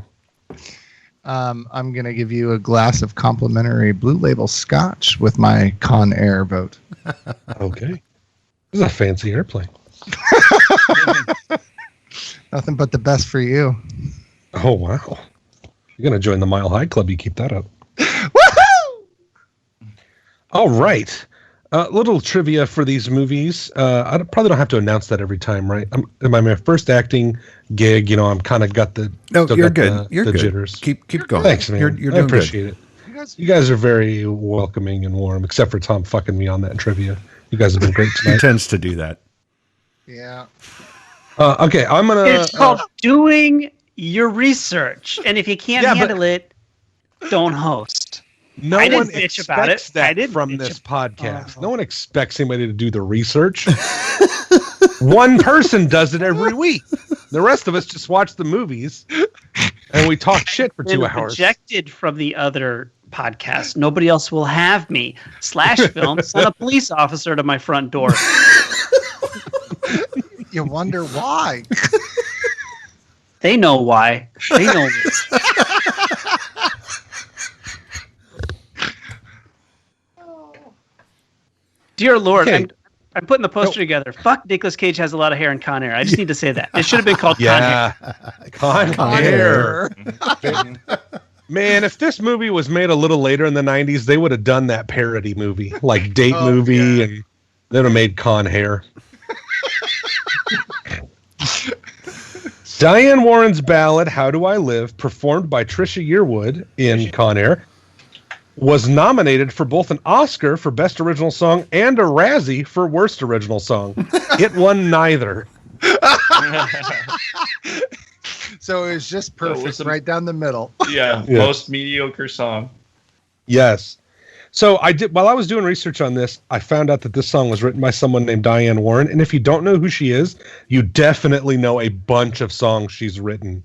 I'm going to give you a glass of complimentary Blue Label Scotch with my Con Air vote.
Okay. This is a fancy airplane.
Nothing but the best for you.
Oh wow. You're gonna join the Mile High Club. You keep that up.
Woohoo!
All right. Little trivia for these movies. I probably don't have to announce that every time, right? In my first acting gig, I'm kind of got the
No,
still
you're
got
good.
the
You're good.
jitters.
Keep going.
Thanks, man.
You're
I
doing
appreciate it. You guys are very welcoming and warm, except for Tom fucking me on that trivia. You guys have been great
He
tonight.
tends to do that.
Yeah.
Okay, I'm gonna.
It's called doing your research, and if you can't
Yeah, but-
handle it, don't host.
No
I didn't
one
bitch about it.
expects that
I didn't
from
bitch
this
about-
podcast. No one expects anybody to do the research. One person does it every week. The rest of us just watch the movies and we talk shit for 2
Been
hours.
rejected from the other podcast. Nobody else will have me. /film sent a police officer to my front door.
You wonder why.
They know why. They know. Dear Lord,
Okay.
I'm putting the poster together. Fuck, Nicolas Cage has a lot of hair in Con Air. I just need to say that. It should have been called Con Air.
Yeah. Con Air. Man, if this movie was made a little later in the 90s, they would have done that parody movie, like Date Movie,
yeah.
and they would have made Con Hair. Diane Warren's ballad, How Do I Live, performed by Trisha Yearwood in Con Air, was nominated for both an Oscar for Best Original Song and a Razzie for Worst Original Song. It won neither.
So it was just perfect,
was
right down the middle.
Yeah,
Yeah.
most mediocre song.
Yes. So while I was doing research on this, I found out that this song was written by someone named Diane Warren. And if you don't know who she is, you definitely know a bunch of songs she's written.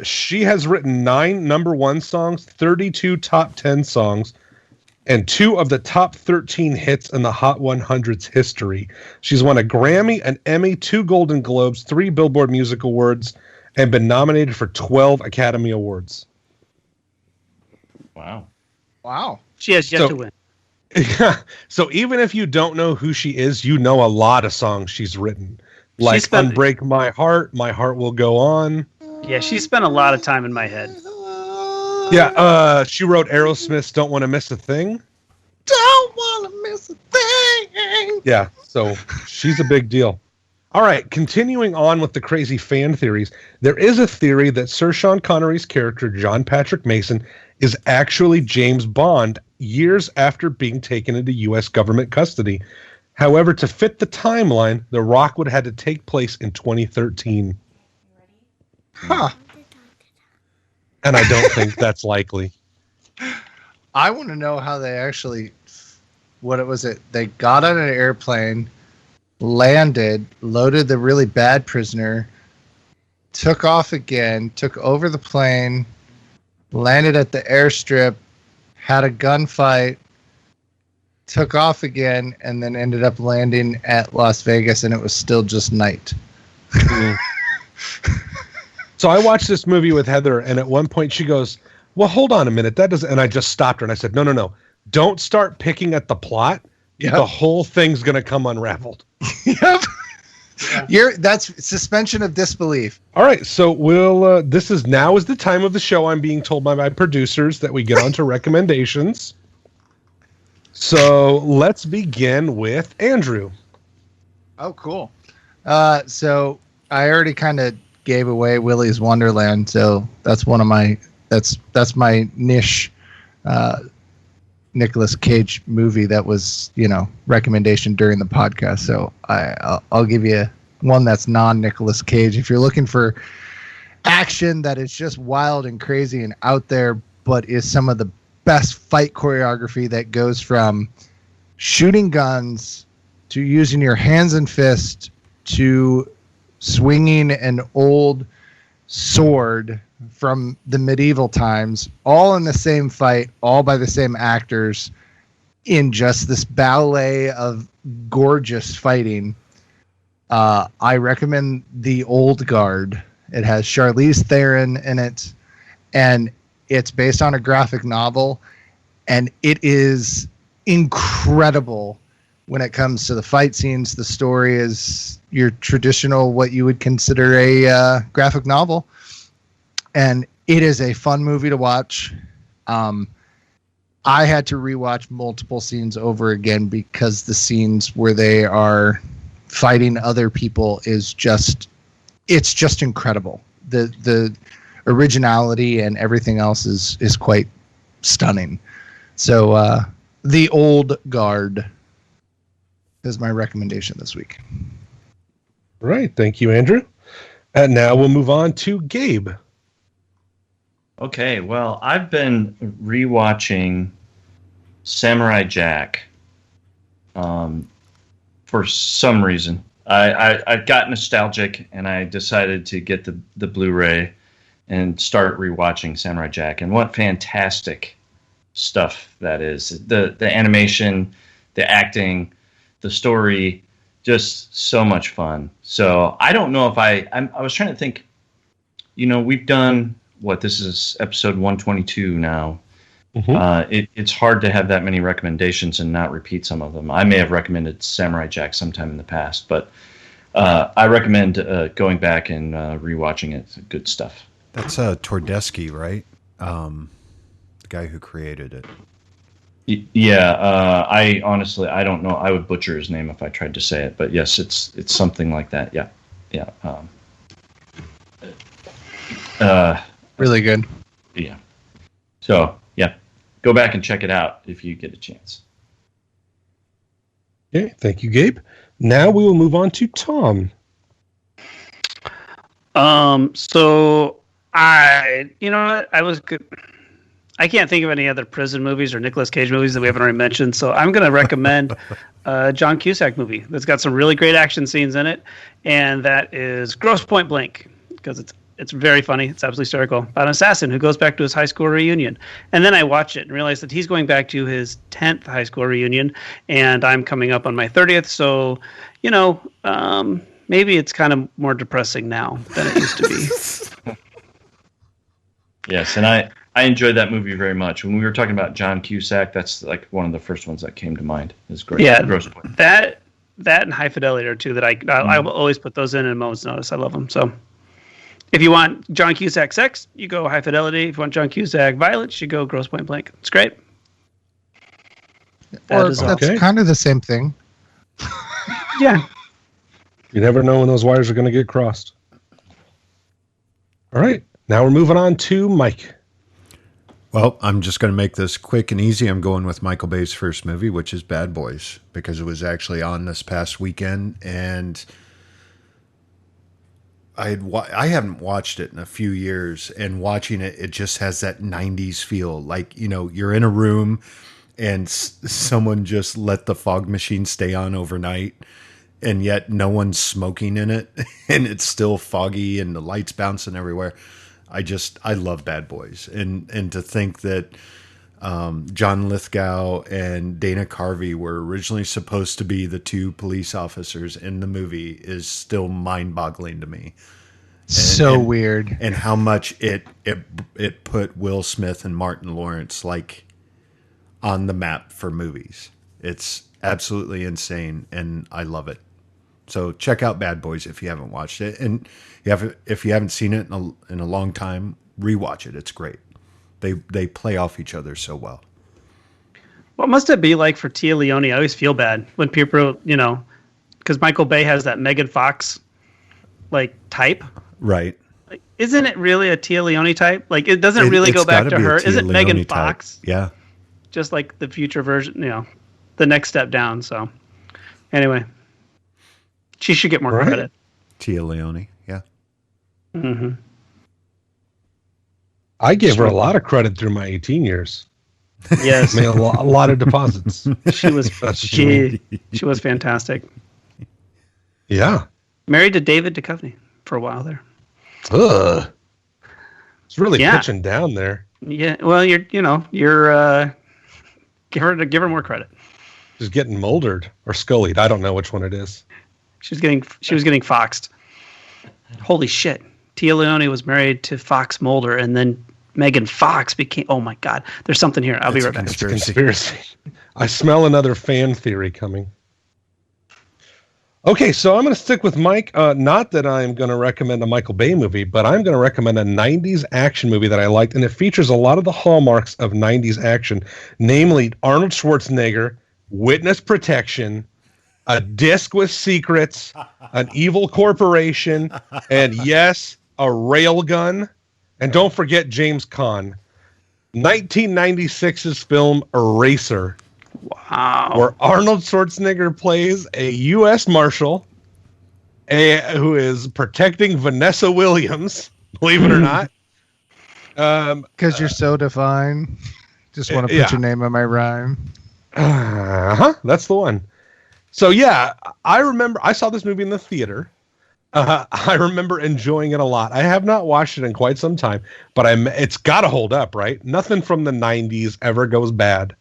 She has written 9 number 1 songs, 32 top 10 songs, and 2 of the top 13 hits in the Hot 100's history. She's won a Grammy, an Emmy, 2 Golden Globes, 3 Billboard Music Awards, and been nominated for 12 Academy Awards.
Wow.
Wow.
She has yet to win.
Yeah. So even if you don't know who she is, you know a lot of songs she's written. Like Unbreak My Heart, My Heart Will Go On.
Yeah, she spent a lot of time in my head.
Yeah, she wrote Aerosmith's Don't Want to Miss a Thing.
Don't want to miss a thing.
Yeah. So she's a big deal. All right, continuing on with the crazy fan theories, there is a theory that Sir Sean Connery's character, John Patrick Mason, is actually James Bond years after being taken into U.S. government custody. However, to fit the timeline, The Rock would have had to take place in 2013.
Huh.
And I don't think that's likely.
I want to know how they actually, they got on an airplane, landed, loaded the really bad prisoner, took off again, took over the plane, landed at the airstrip, had a gunfight, took off again, and then ended up landing at Las Vegas, and it was still just night.
So I watched this movie with Heather, and at one point she goes, well, hold on a minute. That doesn't, and I just stopped her and I said, no. Don't start picking at the plot. Yep. The whole thing's going to come unraveled.
Yep. That's suspension of disbelief.
All right. So this is the time of the show. I'm being told by my producers that we get on to recommendations. So let's begin with Andrew.
Oh, cool. So I already kind of gave away Willy's Wonderland. So that's one of my, that's my niche, Nicolas Cage movie that was, recommendation during the podcast. So I'll give you one that's non-Nicolas Cage. If you're looking for action that is just wild and crazy and out there, but is some of the best fight choreography that goes from shooting guns to using your hands and fists to swinging an old sword from the medieval times, all in the same fight, all by the same actors, in just this ballet of gorgeous fighting. I recommend The Old Guard. It has Charlize Theron in it, and it's based on a graphic novel, and it is incredible when it comes to the fight scenes. The story is your traditional, what you would consider a graphic novel. And it is a fun movie to watch. I had to rewatch multiple scenes over again because the scenes where they are fighting other people it's just incredible. The originality and everything else is quite stunning. So The Old Guard is my recommendation this week.
Right. Thank you, Andrew. And now we'll move on to Gabe.
Okay, well, I've been rewatching Samurai Jack for some reason. I got nostalgic, and I decided to get the Blu-ray and start rewatching Samurai Jack. And what fantastic stuff that is. The animation, the acting, the story, just so much fun. So I don't know if I was trying to think, we've done... this is episode 122 now. Mm-hmm. It's hard to have that many recommendations and not repeat some of them. I may have recommended Samurai Jack sometime in the past, but I recommend going back and rewatching it. It's good stuff.
That's Tordesky, right? The guy who created it.
Yeah, I honestly don't know. I would butcher his name if I tried to say it, but yes, it's something like that. Yeah.
Really good.
Yeah. So, yeah. Go back and check it out if you get a chance.
Okay, thank you, Gabe. Now we will move on to Tom.
So I was good. I can't think of any other prison movies or Nicolas Cage movies that we haven't already mentioned, so I'm going to recommend a John Cusack movie that's got some really great action scenes in it, and that is Grosse Point Blank, because it's very funny. It's absolutely hysterical. About an assassin who goes back to his high school reunion. And then I watch it and realize that he's going back to his 10th high school reunion, and I'm coming up on my 30th, so, maybe it's kind of more depressing now than it used to be.
Yes, and I enjoyed that movie very much. When we were talking about John Cusack, that's like one of the first ones that came to mind. Is great.
Yeah,
Grosse Point.
That and High Fidelity are two that I will always put those in a moment's notice. I love them. So if you want John Cusack sex, you go High Fidelity. If you want John Cusack violence, you go Grosse Point Blank. It's great.
That's kind of the same thing.
Yeah.
You never know when those wires are going to get crossed. All right. Now we're moving on to Mike.
Well, I'm just going to make this quick and easy. I'm going with Michael Bay's first movie, which is Bad Boys, because it was actually on this past weekend, and I haven't watched it in a few years, and watching it, it just has that 90s feel. Like, you know, you're in a room and someone just let the fog machine stay on overnight, and yet no one's smoking in it, and it's still foggy and the lights bouncing everywhere. I love Bad Boys, and to think that John Lithgow and Dana Carvey were originally supposed to be the two police officers in the movie is still mind-boggling to me.
So weird.
And how much it put Will Smith and Martin Lawrence like on the map for movies. It's absolutely insane, and I love it. So check out Bad Boys if you haven't watched it, and if you haven't seen it in a long time, rewatch it. It's great. They play off each other so well.
What must it be like for Tia Leone? I always feel bad when people, you know, because Michael Bay has that Megan Fox like type.
Right.
Like, isn't it really a Tia Leone type? Like it doesn't really go back to her. Is it Megan Fox?
Yeah.
Just like the future version, you know, the next step down. So anyway, she should get more credit.
Tia Leone. Yeah.
Mm-hmm.
I gave her a lot of credit through my 18 years.
Yes.
Made a lot of deposits.
She was she was fantastic.
Yeah.
Married to David Duchovny for a while there.
Ugh. It's really pitching down there.
Yeah. Well, you're give her more credit.
She's getting moldered or scullied. I don't know which one it is.
She was getting foxed. Holy shit. Tia Leone was married to Fox Mulder, and then Megan Fox became... Oh, my God. There's something here. I'll be right back.
It's a conspiracy. I smell another fan theory coming. Okay, so I'm going to stick with Mike. Not that I'm going to recommend a Michael Bay movie, but I'm going to recommend a 90s action movie that I liked, and it features a lot of the hallmarks of 90s action, namely Arnold Schwarzenegger, witness protection, a disc with secrets, an evil corporation, and yes, a railgun. And don't forget James Caan. 1996's film Eraser.
Wow.
Where Arnold Schwarzenegger plays a U.S. Marshal who is protecting Vanessa Williams, believe it or not.
Because you're so divine. Just want to put your name on my rhyme.
That's the one. So yeah, I remember I saw this movie in the theater. I remember enjoying it a lot. I have not watched it in quite some time, but it's got to hold up, right? Nothing from the 90s ever goes bad.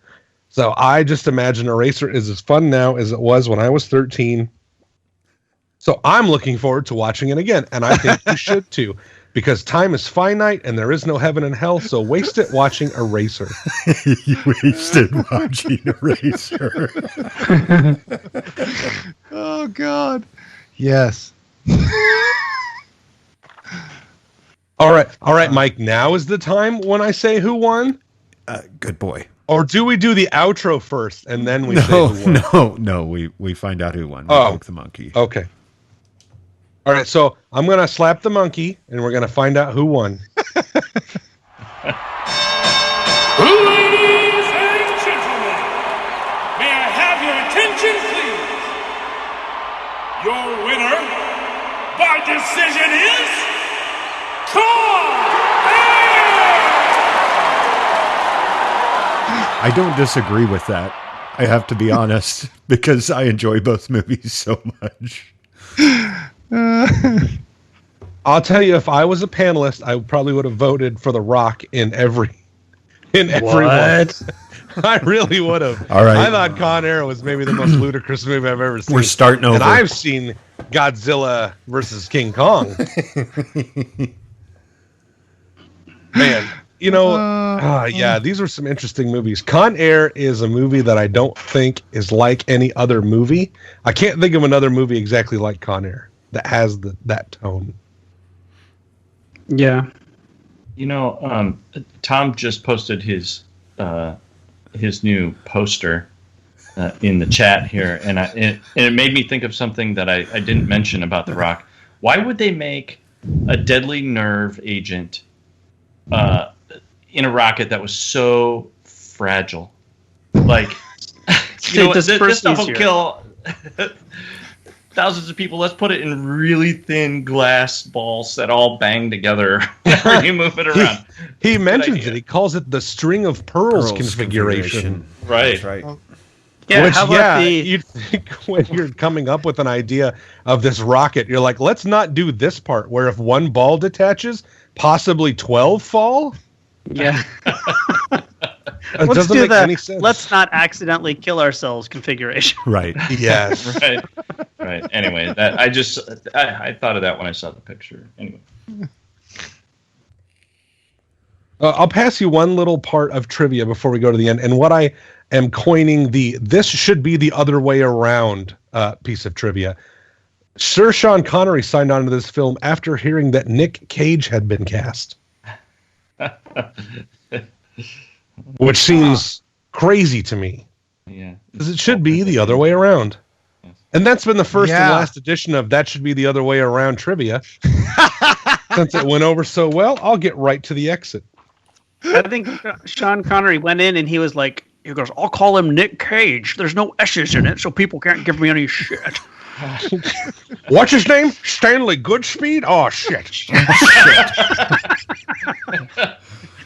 So I just imagine Eraser is as fun now as it was when I was 13. So I'm looking forward to watching it again, and I think you should too, because time is finite and there is no heaven and hell, so waste it watching Eraser.
You wasted watching Eraser.
Oh, God. Yes.
All right, Mike, now is the time when I say who won?
Good boy.
Or do we do the outro first and then we say who won?
No, we find out who won. We poke the monkey.
Okay. All right, so I'm going to slap the monkey and we're going to find out who won.
Ladies and gentlemen, may I have your attention, please? Your winner by decision is
I don't disagree with that. I have to be honest, because I enjoy both movies so much.
I'll tell you, if I was a panelist, I probably would have voted for The Rock in every one. I really would have.
All right.
I thought Con Air was maybe the most ludicrous movie I've ever seen.
We're starting over.
And I've seen Godzilla versus King Kong. Man, you know, these are some interesting movies. Con Air is a movie that I don't think is like any other movie. I can't think of another movie exactly like Con Air that has that tone.
Yeah.
You know, Tom just posted his new poster in the chat here, and it made me think of something that I didn't mention about The Rock. Why would they make a deadly nerve agent in a rocket that was so fragile? Like, this stuff will kill thousands of people. Let's put it in really thin glass balls that all bang together whenever you move it around.
He mentions it. He calls it the string of pearls configuration.
Right.
That's right.
Yeah,
you'd think when you're coming up with an idea of this rocket, you're like, let's not do this part where if one ball detaches, possibly 12 fall.
Yeah.
Let's do that.
Let's not accidentally kill ourselves configuration.
Right.
Yes.
Right. Anyway, I thought of that when I saw the picture. Anyway.
I'll pass you one little part of trivia before we go to the end. And what I am coining this should be the other way around piece of trivia. Sir Sean Connery signed on to this film after hearing that Nic Cage had been cast. Which seems crazy to me.
Yeah.
Because it should be the other way around. And that's been the first and last edition of That Should Be the Other Way Around trivia. Since it went over so well, I'll get right to the exit.
I think Sean Connery went in and he was like, he goes, I'll call him Nic Cage. There's no S's in it, so people can't give me any shit.
What's his name? Stanley Goodspeed? Oh, shit.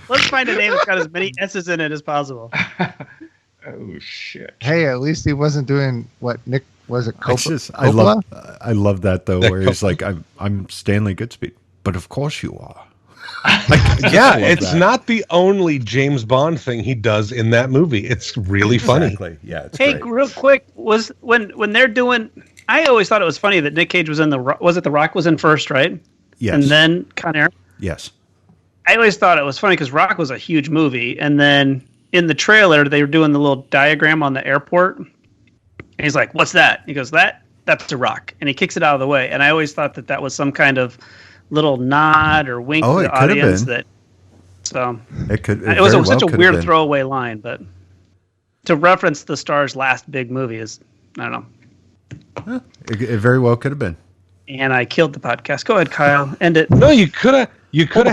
Let's find a name that's got as many S's in it as possible.
Oh, shit.
Hey, at least he wasn't doing what Nick was it.
Coppola? I love that though, where he's like, "I'm Stanley Goodspeed, but of course you are."
Yeah, it's not the only James Bond thing he does in that movie. It's really funny.
Exactly. Yeah. It's
hey,
great.
real quick, was when they're doing? I always thought it was funny that Nic Cage was in The Rock was in first, right?
Yes.
And then Con Air.
Yes.
I always thought it was funny because Rock was a huge movie, and then in the trailer they were doing the little diagram on the airport. And he's like, "What's that?" He goes, "That's a rock," and he kicks it out of the way. And I always thought that was some kind of little nod or wink to the audience. It was such a weird throwaway line, but to reference the star's last big movie is, I don't know.
It very well could have been.
And I killed the podcast. Go ahead, Kyle. End it.
No, you could have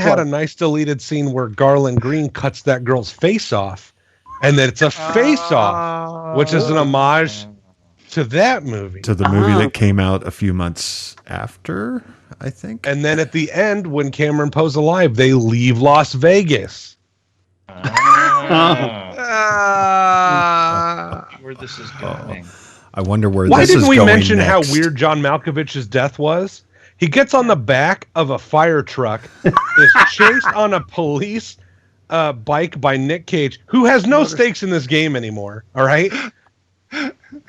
had a nice deleted scene where Garland Green cuts that girl's face off, and that it's a face-off, which is an homage to that movie.
To the movie that came out a few months after, I think.
And then at the end, when Cameron Poe's alive, they leave Las Vegas.
Where this is going.
I wonder where
Why
this is
didn't
going
we mention
next.
how weird John Malkovich's death was? He gets on the back of a fire truck, is chased on a police bike by Nic Cage, who has no stakes in this game anymore, all right?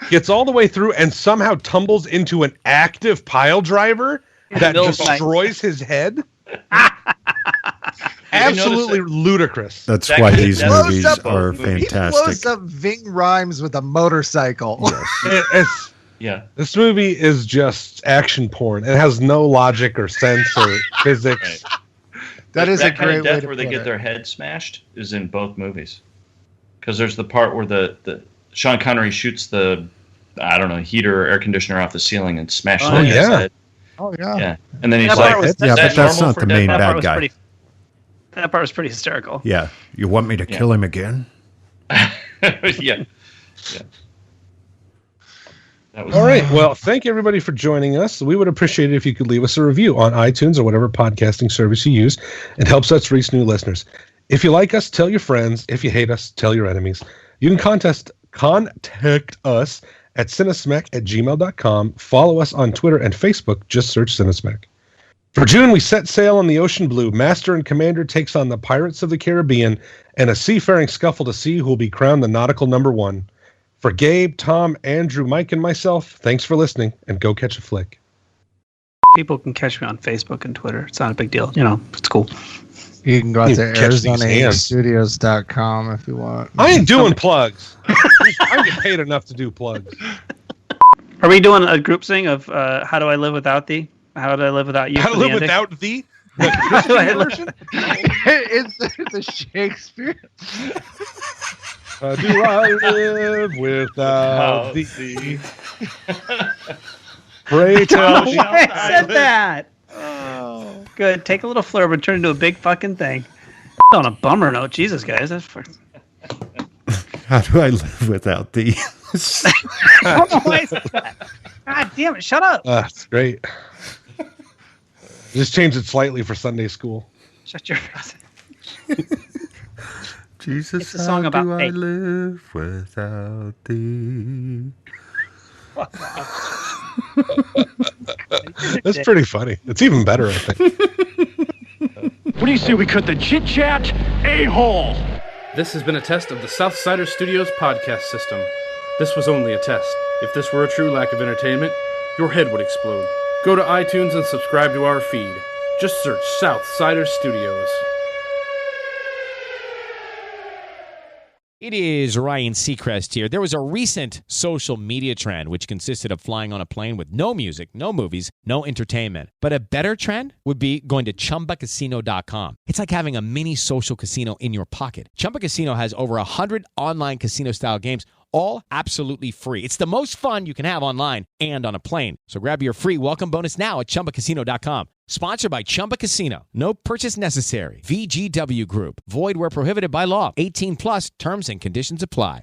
Gets all the way through and somehow tumbles into an active pile driver that destroys his head. Absolutely ludicrous.
That's why these movies are fantastic.
He blows up Ving Rhames with a motorcycle.
Yes. This movie is just action porn. It has no logic or sense or physics.
Right.
That is a great
kind of death
way
where
to
they get their head smashed is in both movies. Because there's the part where the Sean Connery shoots the heater or air conditioner off the ceiling and smashes the guy's head.
Oh yeah.
Yeah. And then he's
That
like,
part was-
Yeah, but that's not the main
That part
bad
was
guy.
that part was pretty hysterical.
Yeah. You want me to kill him again?
yeah. That was
All right. Well, thank everybody for joining us. We would appreciate it if you could leave us a review on iTunes or whatever podcasting service you use. It helps us reach new listeners. If you like us, tell your friends. If you hate us, tell your enemies. You can contact us at cinesmech@gmail.com. Follow us on Twitter and Facebook. Just search Cinesmech. For June, we set sail on the ocean blue. Master and Commander takes on the Pirates of the Caribbean and a seafaring scuffle to see who will be crowned the nautical #1. For Gabe, Tom, Andrew, Mike, and myself, thanks for listening, and go catch a flick.
People can catch me on Facebook and Twitter. It's not a big deal. It's cool.
You can go out to
catch these hands.
ArizonaStudios.com if you want.
I ain't doing plugs. I get paid enough to do plugs.
Are we doing a group sing of How Do I Live Without Thee? How Do I Live Without You?
How to
for the
live
ending?
without thee? The Christian version?
It's a Shakespeare.
How do I live without thee? Pray tell me.
I said that. Oh, good. Take a little flurb and turn it into a big fucking thing. On a bummer note, Jesus, guys, that's fucking.
How do I live without thee?
God damn it! Shut up.
That's great. Just change it slightly for Sunday school.
Shut your face.
Jesus,
it's a song about
I live without thee?
That's pretty funny. It's even better, I think.
What do you say we cut the chit-chat a-hole?
This has been a test of the Southsider Studios podcast system. This was only a test. If this were a true lack of entertainment, your head would explode. Go to iTunes and subscribe to our feed. Just search Southsider Studios.
It is Ryan Seacrest here. There was a recent social media trend which consisted of flying on a plane with no music, no movies, no entertainment. But a better trend would be going to ChumbaCasino.com. It's like having a mini social casino in your pocket. Chumba Casino has over 100 online casino-style games, all absolutely free. It's the most fun you can have online and on a plane. So grab your free welcome bonus now at ChumbaCasino.com. Sponsored by Chumba Casino. No purchase necessary. VGW Group. Void where prohibited by law. 18 plus terms and conditions apply.